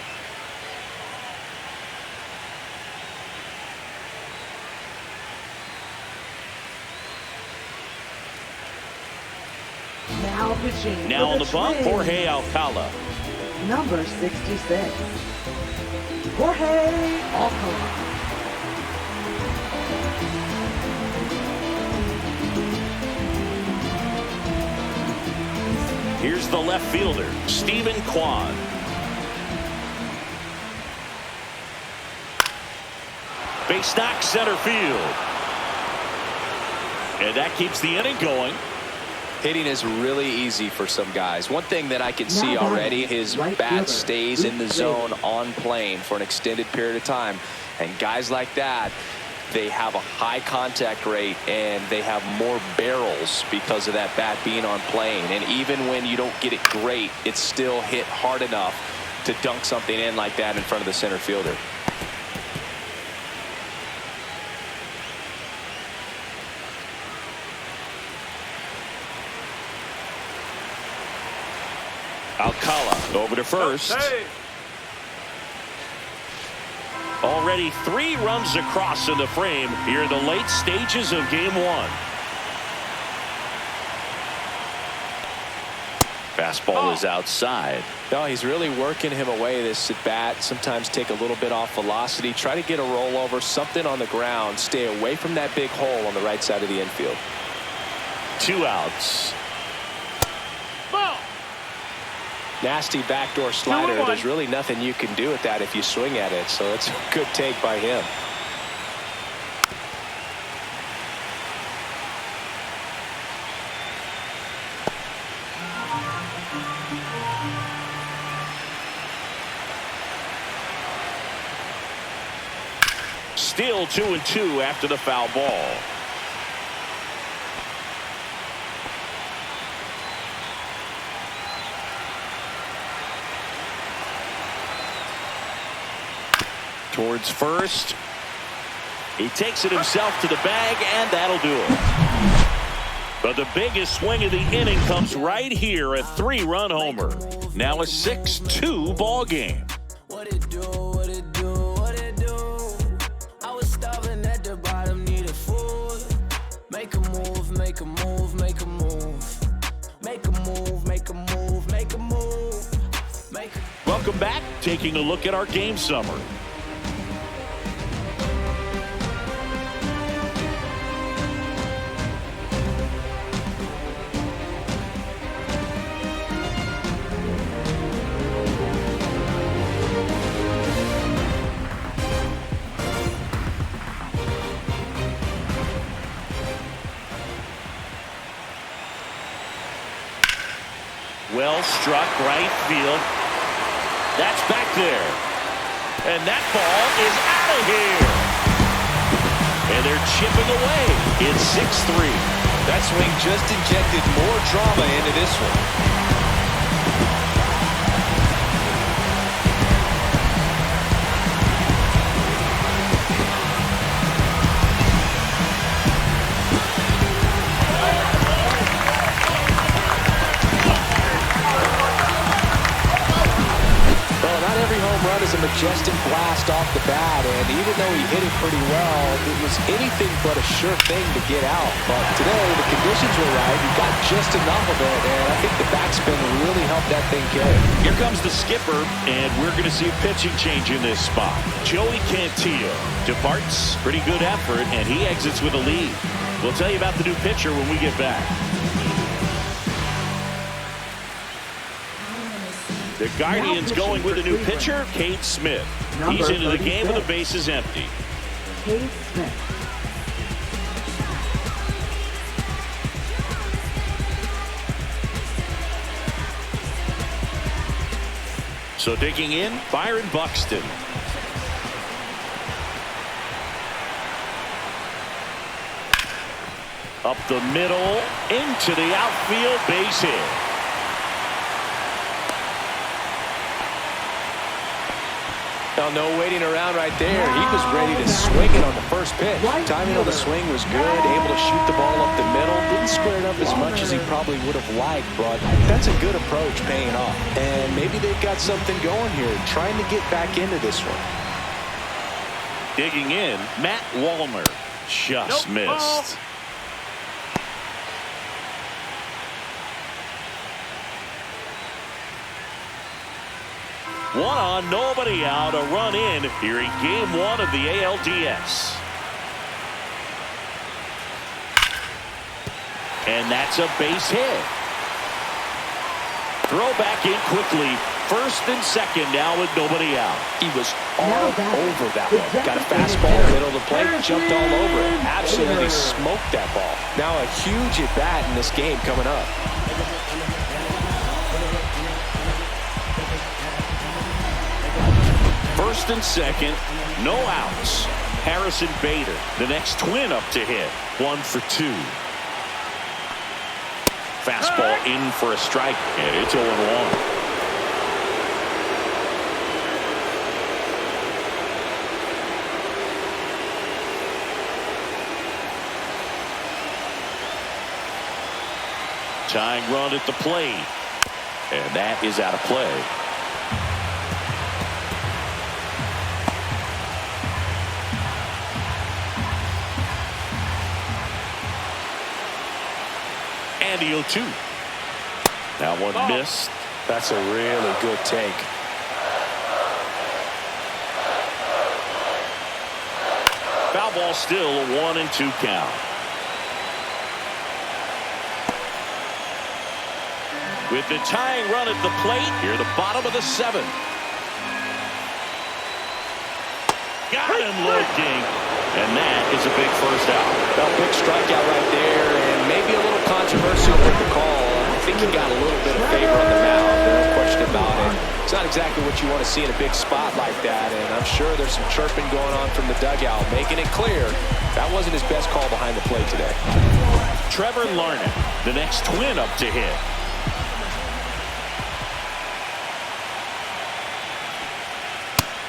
Now pitching. Now on the bump, Jorge Alcala. Number 66. Jorge Alcala. Here's the left fielder, Stephen Kwan. Base knock center field. And that keeps the inning going. Hitting is really easy for some guys. One thing that I can see already, his bat stays in the zone on plane for an extended period of time. And guys like that, they have a high contact rate and they have more barrels because of that bat being on plane. And even when you don't get it great, it's still hit hard enough to dunk something in like that in front of the center fielder. Alcala over to first. Hey. Already 3 runs across in the frame here in the late stages of game 1. Fastball is outside. No, he's really working him away, this at bat. Sometimes take a little bit off velocity. Try to get a rollover, something on the ground. Stay away from that big hole on the right side of the infield. 2 outs. Ball. Nasty backdoor slider. There's really nothing you can do with that if you swing at it. So it's a good take by him. Still 2-2 after the foul ball. Towards first. He takes it himself to the bag, and that'll do it. But the biggest swing of the inning comes right here, a 3-run homer. Now a 6-2 ball game. What it do, what it do, what it do. I was starving at the bottom, needed food. Make a move, make a move, make a move. Make a move, make a move, make a move. Welcome back. Taking a look at our game summary. Well struck, right field. That's back there. And that ball is out of here. And they're chipping away. It's 6-3. That swing just injected more drama into this one. Is a majestic blast off the bat, and even though he hit it pretty well, it was anything but a sure thing to get out. But today, the conditions were right. He got just enough of it, and I think the backspin really helped that thing carry. Here comes the skipper, and we're going to see a pitching change in this spot. Joey Cantillo departs. Pretty good effort, and he exits with a lead. We'll tell you about the new pitcher when we get back. The Guardians going with a new pitcher, Cade Smith. He's into the game with the bases empty. Cade Smith. So digging in, Byron Buxton. Up the middle, into the outfield, base hit. Now, no waiting around right there. He was ready to swing it on the first pitch. Timing on the swing was good, able to shoot the ball up the middle. Didn't square it up as much as he probably would have liked, but that's a good approach paying off. And maybe they've got something going here, trying to get back into this one. Digging in, Matt Wallner. Just missed. One on, nobody out, a run in here in game one of the ALDS. And that's a base hit. Throw back in quickly. First and second now with nobody out. He was all over that one. Got a fastball, middle of the plate, jumped all over it. Absolutely smoked that ball. Now a huge at bat in this game coming up. First and second, no outs. Harrison Bader, the next twin up to hit. 1 for 2. Fastball in for a strike, and it's 0-1. Tying run at the plate, and that is out of play. And the 0-2. That one missed. That's a really good take. Foul ball still, a 1-2 count. With the tying run at the plate, here the bottom of the 7th. Got him looking. And that is a big first out. Well, big strikeout right there, and maybe a little controversial with the call. I think he got a little bit of favor on the mound, no question about it. It's not exactly what you want to see in a big spot like that, and I'm sure there's some chirping going on from the dugout, making it clear that wasn't his best call behind the plate today. Trevor Larnett, the next twin up to hit.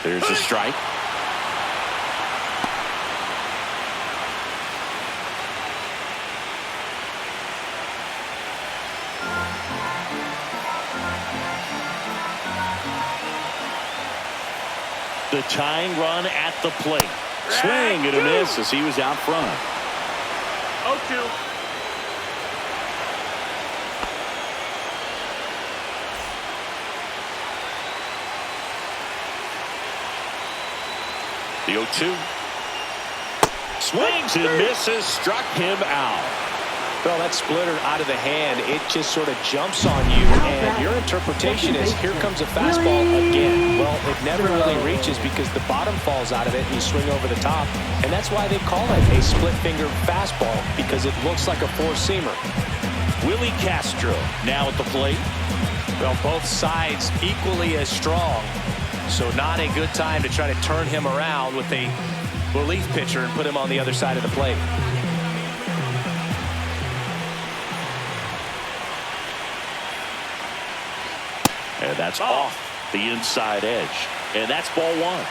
There's a strike. The tying run at the plate. Swing and a miss as he was out front. 0-2. The 0-2. Swings and misses, struck him out. Well, that splitter out of the hand, it just sort of jumps on you, and your interpretation is, here comes a fastball again. Well, it never really reaches because the bottom falls out of it and you swing over the top, and that's why they call it a split-finger fastball, because it looks like a four-seamer. Willie Castro now at the plate. Well, both sides equally as strong, so not a good time to try to turn him around with a relief pitcher and put him on the other side of the plate. And that's off the inside edge. And that's ball one.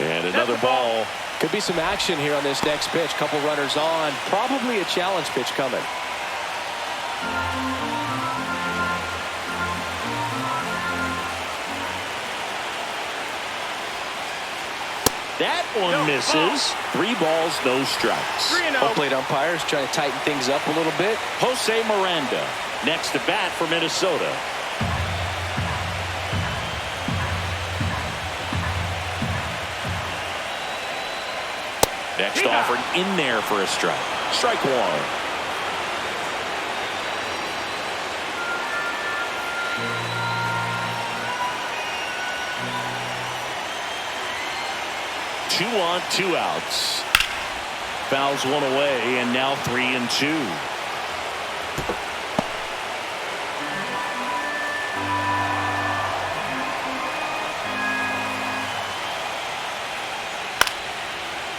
And another ball. Could be some action here on this next pitch. Couple runners on. Probably a challenge pitch coming. That one misses. 3 balls, no strikes. 3-0. Home plate umpires trying to tighten things up a little bit. Jose Miranda next to bat for Minnesota. Next offering in there for a strike. Strike one. Two on, 2 outs. Fouls one away, and now 3-2.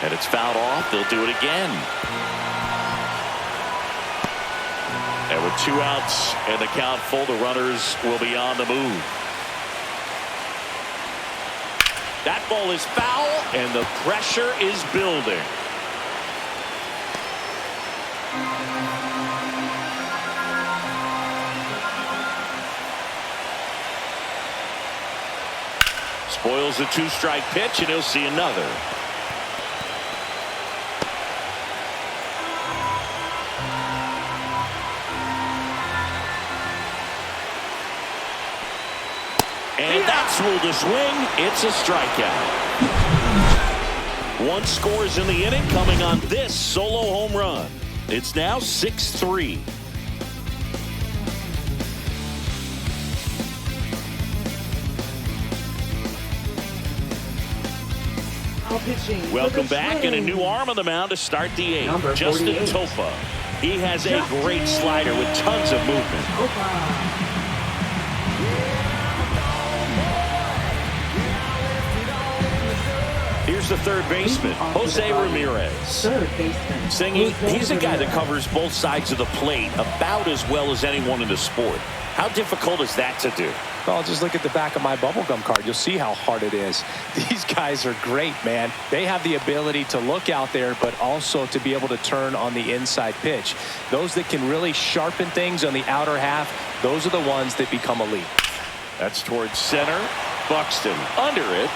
And it's fouled off. They'll do it again. And with 2 outs and the count full, the runners will be on the move. That ball is foul, and the pressure is building. Spoils the 2-strike pitch, and he'll see another. And that's ruled a swing. It's a strikeout. 1 scores in the inning, coming on this solo home run. It's now 6-3. Welcome back, and a new arm on the mound to start the 8th. Justin Topa. He has a great slider with tons of movement. Here's the third baseman, Jose Ramirez. Third baseman. Singing, he's a guy that covers both sides of the plate about as well as anyone in the sport. How difficult is that to do? Well, just look at the back of my bubblegum card. You'll see how hard it is. These guys are great, man. They have the ability to look out there, but also to be able to turn on the inside pitch. Those that can really sharpen things on the outer half, those are the ones that become elite. That's towards center. Buxton under it.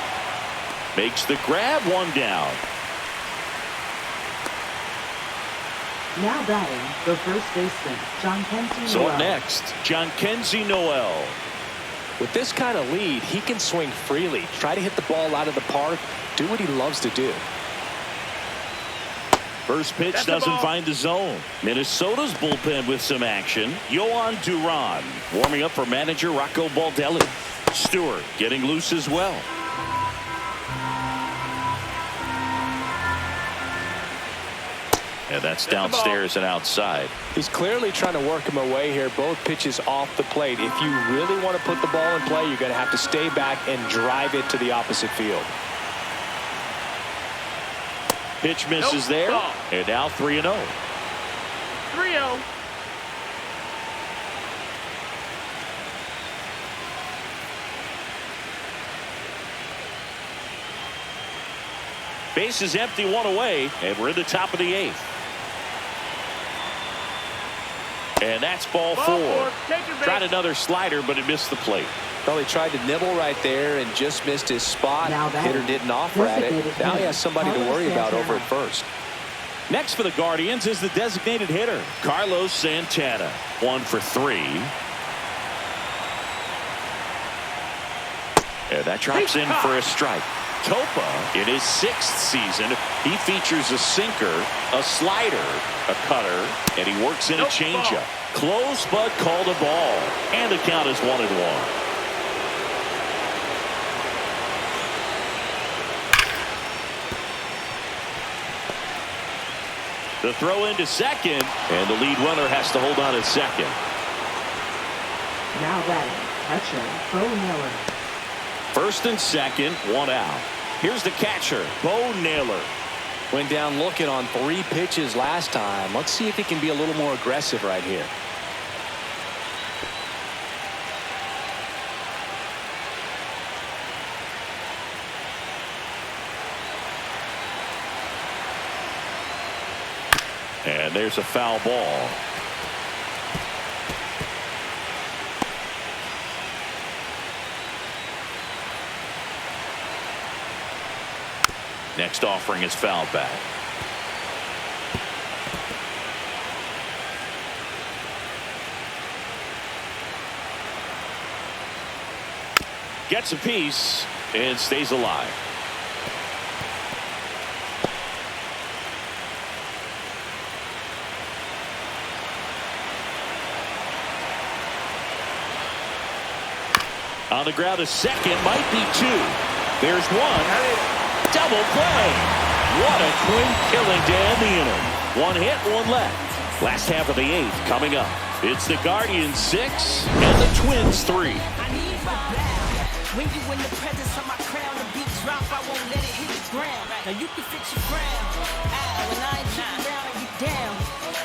Makes the grab, 1 down. Now batting, the first baseman, Giankenzie So Noel. up next, Giankenzie Noel. With this kind of lead, he can swing freely, try to hit the ball out of the park, do what he loves to do. First pitch doesn't find the zone. Minnesota's bullpen with some action. Yohan Duran warming up for manager Rocco Baldelli. Stewart getting loose as well. And that's downstairs and outside. He's clearly trying to work him away here. Both pitches off the plate. If you really want to put the ball in play, you're going to have to stay back and drive it to the opposite field. Pitch misses there. And now 3-0. 3-0. Base is empty, 1 away, and we're in the top of the 8th. And that's ball four. Tried another slider, but it missed the plate. Well, he tried to nibble right there and just missed his spot. Hitter didn't offer at it. Now he has somebody to worry about over at first. Next for the Guardians is the designated hitter, Carlos Santana. 1 for 3. And that drops in for a strike. Topa, in his 6th season, he features a sinker, a slider, a cutter, and he works in a changeup. Close, but called a ball. And the count is 1-1. The throw into second, and the lead runner has to hold on at second. Now batting, catcher, Bo Naylor. First and second, 1 out. Here's the catcher, Bo Naylor. Went down looking on 3 pitches last time. Let's see if he can be a little more aggressive right here. And there's a foul ball. Next offering is fouled back. Gets a piece and stays alive. On the ground, a second, might be 2. There's 1. Double play. What a quick killing to end the inning. 1 hit, 1 left. Last half of the 8th coming up. It's the Guardians 6 and the Twins 3. When you in the presence of my crown, the beat drop, I won't let it hit the ground. Now you can fix your crown. When I ain't keep around and get down.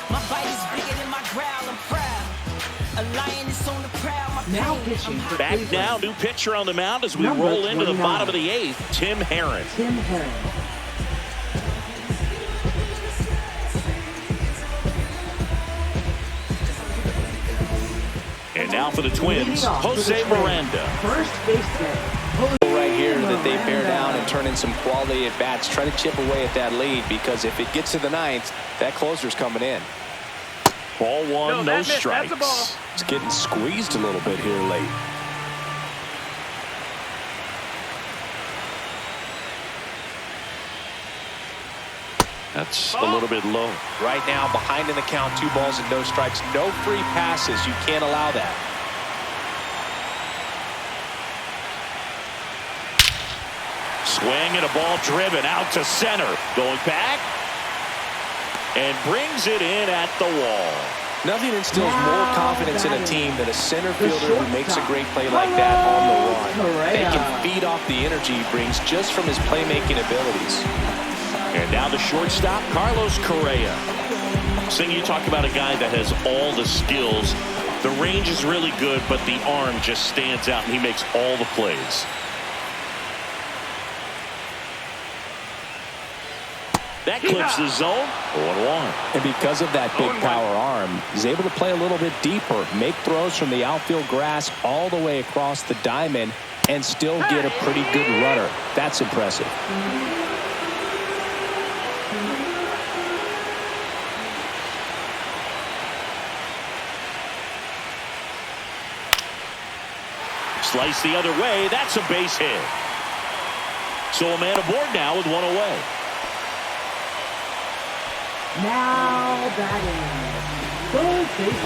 My bite is bigger than my growl, I'm proud. A lion is on the prowl. Now pitching. Back now, new pitcher on the mound as we roll into the bottom of the 8th, Tim Herron. Tim Herron. And now for the Twins, Jose Miranda. First baseman. Right here that they bear down and turn in some quality at bats. Try to chip away at that lead, because if it gets to the 9th, that closer's coming in. Ball 1, no strikes. It's getting squeezed a little bit here late. That's a little bit low. Right now, behind in the count, 2 balls and no strikes. No free passes. You can't allow that. Swing and a ball driven out to center. Going back. And brings it in at the wall. Nothing instills more confidence in a team than a center fielder who makes a great play like that on the run. They can feed off the energy he brings just from his playmaking abilities. And now the shortstop, Carlos Correa. Sing, you talk about a guy that has all the skills. The range is really good, but the arm just stands out, and he makes all the plays. That clips the zone. 1-1. And because of that big power arm, he's able to play a little bit deeper, make throws from the outfield grass all the way across the diamond, and still get a pretty good runner. That's impressive. Slice the other way. That's a base hit. So a man aboard now with 1 away. Now batting.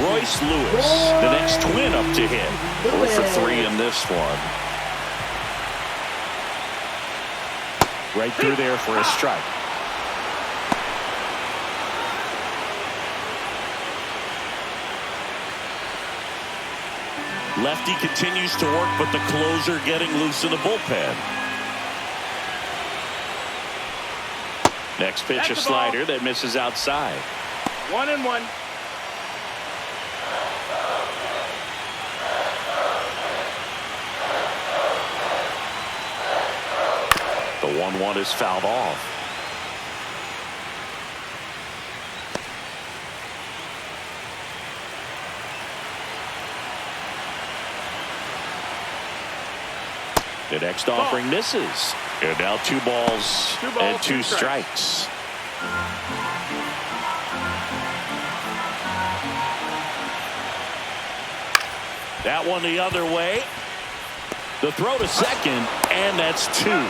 Royce Lewis, the next Twin up to hit. 0 for 3 in this one. Right through there for a strike. Lefty continues to work, but the closer getting loose in the bullpen. Next pitch, a slider that misses outside. 1-1. The 1-1 is fouled off. The next offering misses. And now two balls and two strikes. That one the other way. The throw to second, and that's two.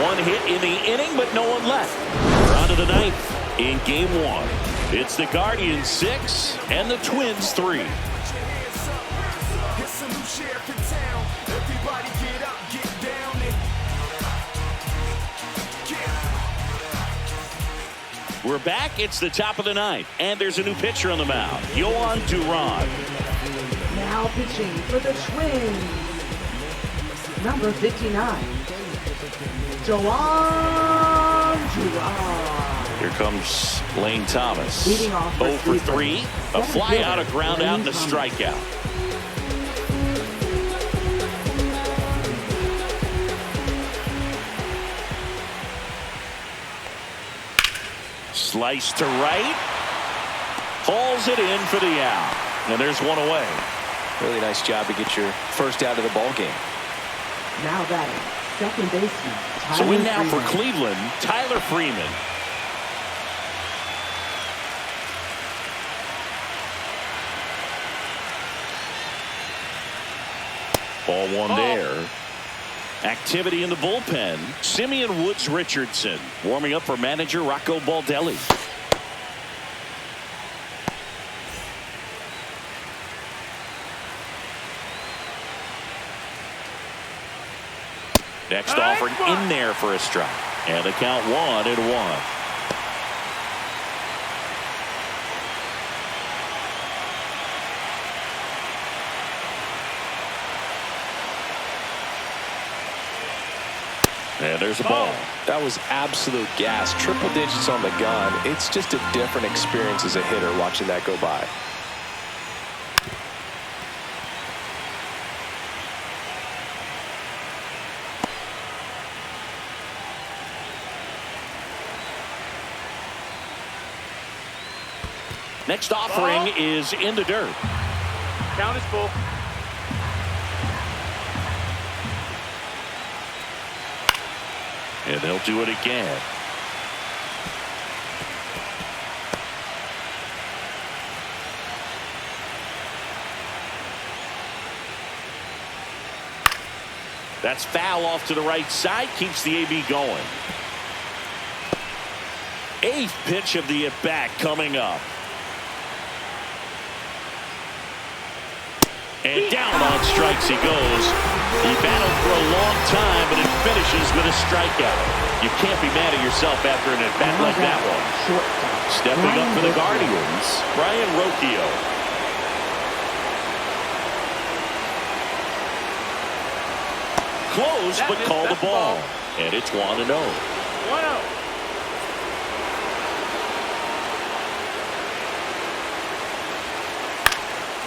One hit in the inning, but no one left. We're on to the ninth in game one. It's the Guardians 6 and the Twins 3. We're back. It's the top of the ninth, and there's a new pitcher on the mound, Yohan Duran. Now pitching for the Twins, number 59, Yohan Duran. Here comes Lane Thomas. Leading off 0 for 3. A fly out, a ground out, and a strikeout. Slice to right. Hauls it in for the out. And there's one away. Really nice job to get your first out of the ball game. Now batting, second baseman, So in now Freeman. for Cleveland, Tyler Freeman. Ball one there. Activity in the bullpen. Simeon Woods Richardson warming up for manager Rocco Baldelli. Next offering in there for a strike. And the count 1-1. And there's a ball. That was absolute gas. Triple digits on the gun. It's just a different experience as a hitter watching that go by. Next offering is in the dirt. Count is full. And they'll do it again. That's foul off to the right side. Keeps the AB going. Eighth pitch of the at-bat coming up. And down on strikes he goes. He battled for a long time, but it finishes with a strikeout. You can't be mad at yourself after an at-bat like that one. Stepping up for the Guardians, Brian Rocchio. Close, but called the ball. And it's 1-0. 1-0.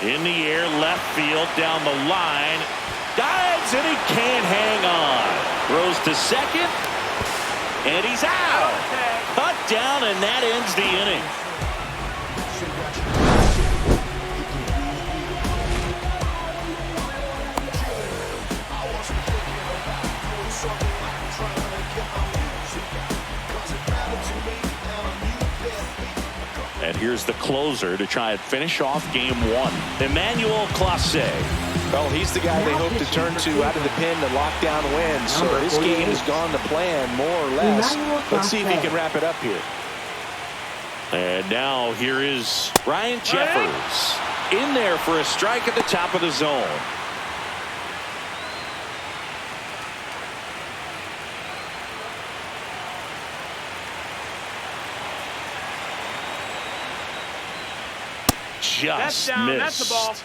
In the air, left field, down the line. Dives, and he can't hang on. Throws to second, and he's out. Cut down, and that ends the inning. And here's the closer to try and finish off game one, Emmanuel Clase. Well, he's the guy they hope to turn to out of the pen to lock down wins. So his game has gone to plan, more or less. Let's see if he can wrap it up here. And now here is Ryan Jeffers in there for a strike at the top of the zone. Just That's down. missed. That's the ball.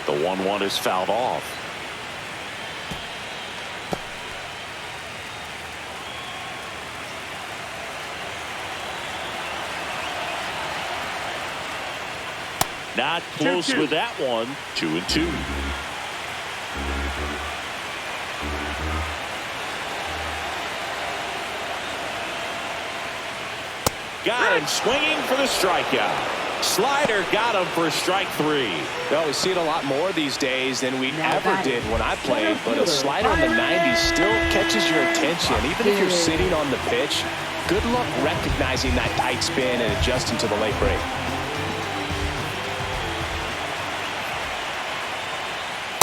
The 1-1 is fouled off. Not close 2-2. with that one. 2-2. got him swinging for the strikeout. Slider got him for strike 3. Well, we see it a lot more these days than we ever did when I played, but a slider in the 90s still catches your attention, even if you're sitting on the pitch. Good luck recognizing that tight spin and adjusting to the late break.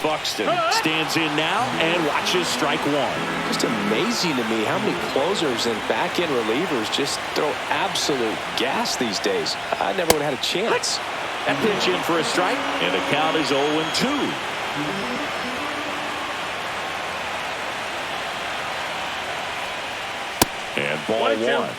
Buxton stands in now and watches strike 1. Just amazing to me how many closers and back-end relievers just throw absolute gas these days. I never would have had a chance. That pitch in for a strike, and the count is 0-2. And ball 1.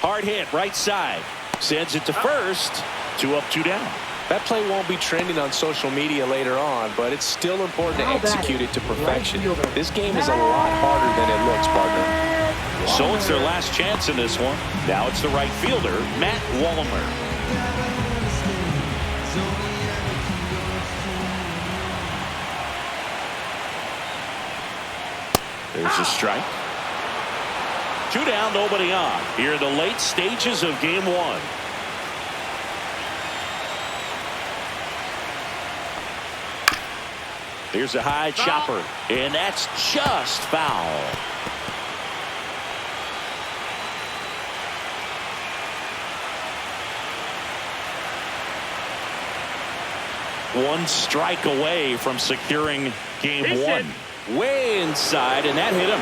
Hard hit, right side. Sends it to first. 2 up, 2 down. That play won't be trending on social media later on, but it's still important to execute it to perfection. This game is a lot harder than it looks, partner. So it's their last chance in this one. Now it's the right fielder, Matt Wallimer. There's a strike. 2 down, nobody on. Here in the late stages of game 1. Here's a high chopper, and that's just foul. One strike away from securing game 1. Way inside, and that hit him.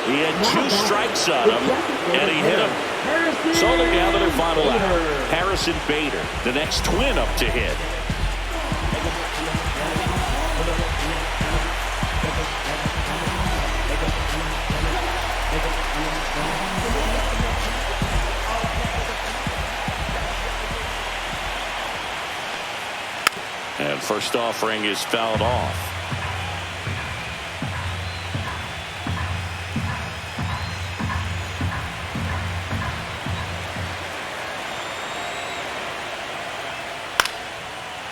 He had 2 strikes on him, and he hit him. So they're down to their final out. Harrison Bader, the next twin up to hit. And first offering is fouled off.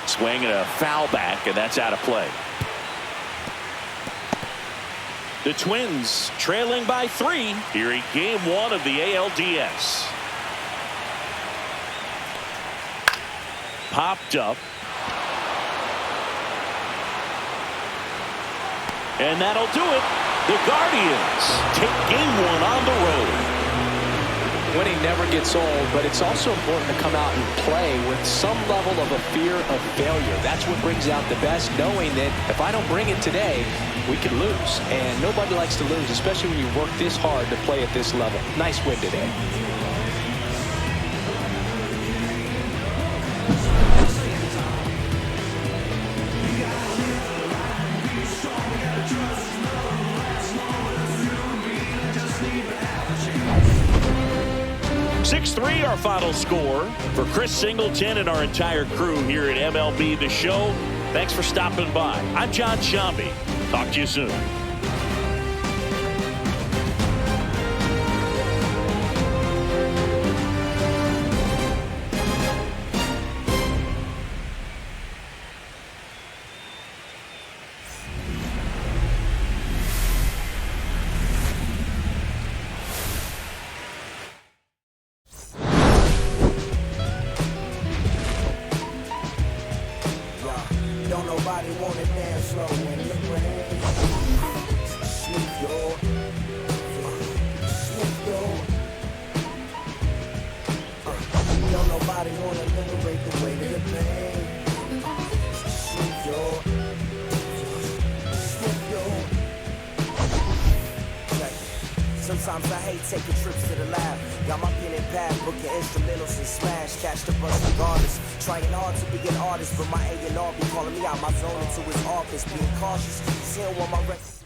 Swing and a foul back, and that's out of play. The Twins trailing by 3 here in game 1 of the ALDS. Popped up. And that'll do it. The Guardians take game 1 on the road. Winning never gets old, but it's also important to come out and play with some level of a fear of failure. That's what brings out the best, knowing that if I don't bring it today, we could lose. And nobody likes to lose, especially when you work this hard to play at this level. Nice win today. Our final score. For Chris Singleton and our entire crew here at MLB The Show, thanks for stopping by. I'm John Shambi. Talk to you soon. Don't nobody wanna dance slow in the rain. Snoop Dogg, Snoop Dogg. Don't nobody wanna liberate the weight of the pain. Snoop Dogg, Snoop Dogg. Sometimes I hate taking trips to the lab. Got my pen and pad, booking instrumentals and smash. Catch the bus regardless. Trying hard to be an artist, but my A&R be calling me out my zone into his office. Being cautious, he don't want my records.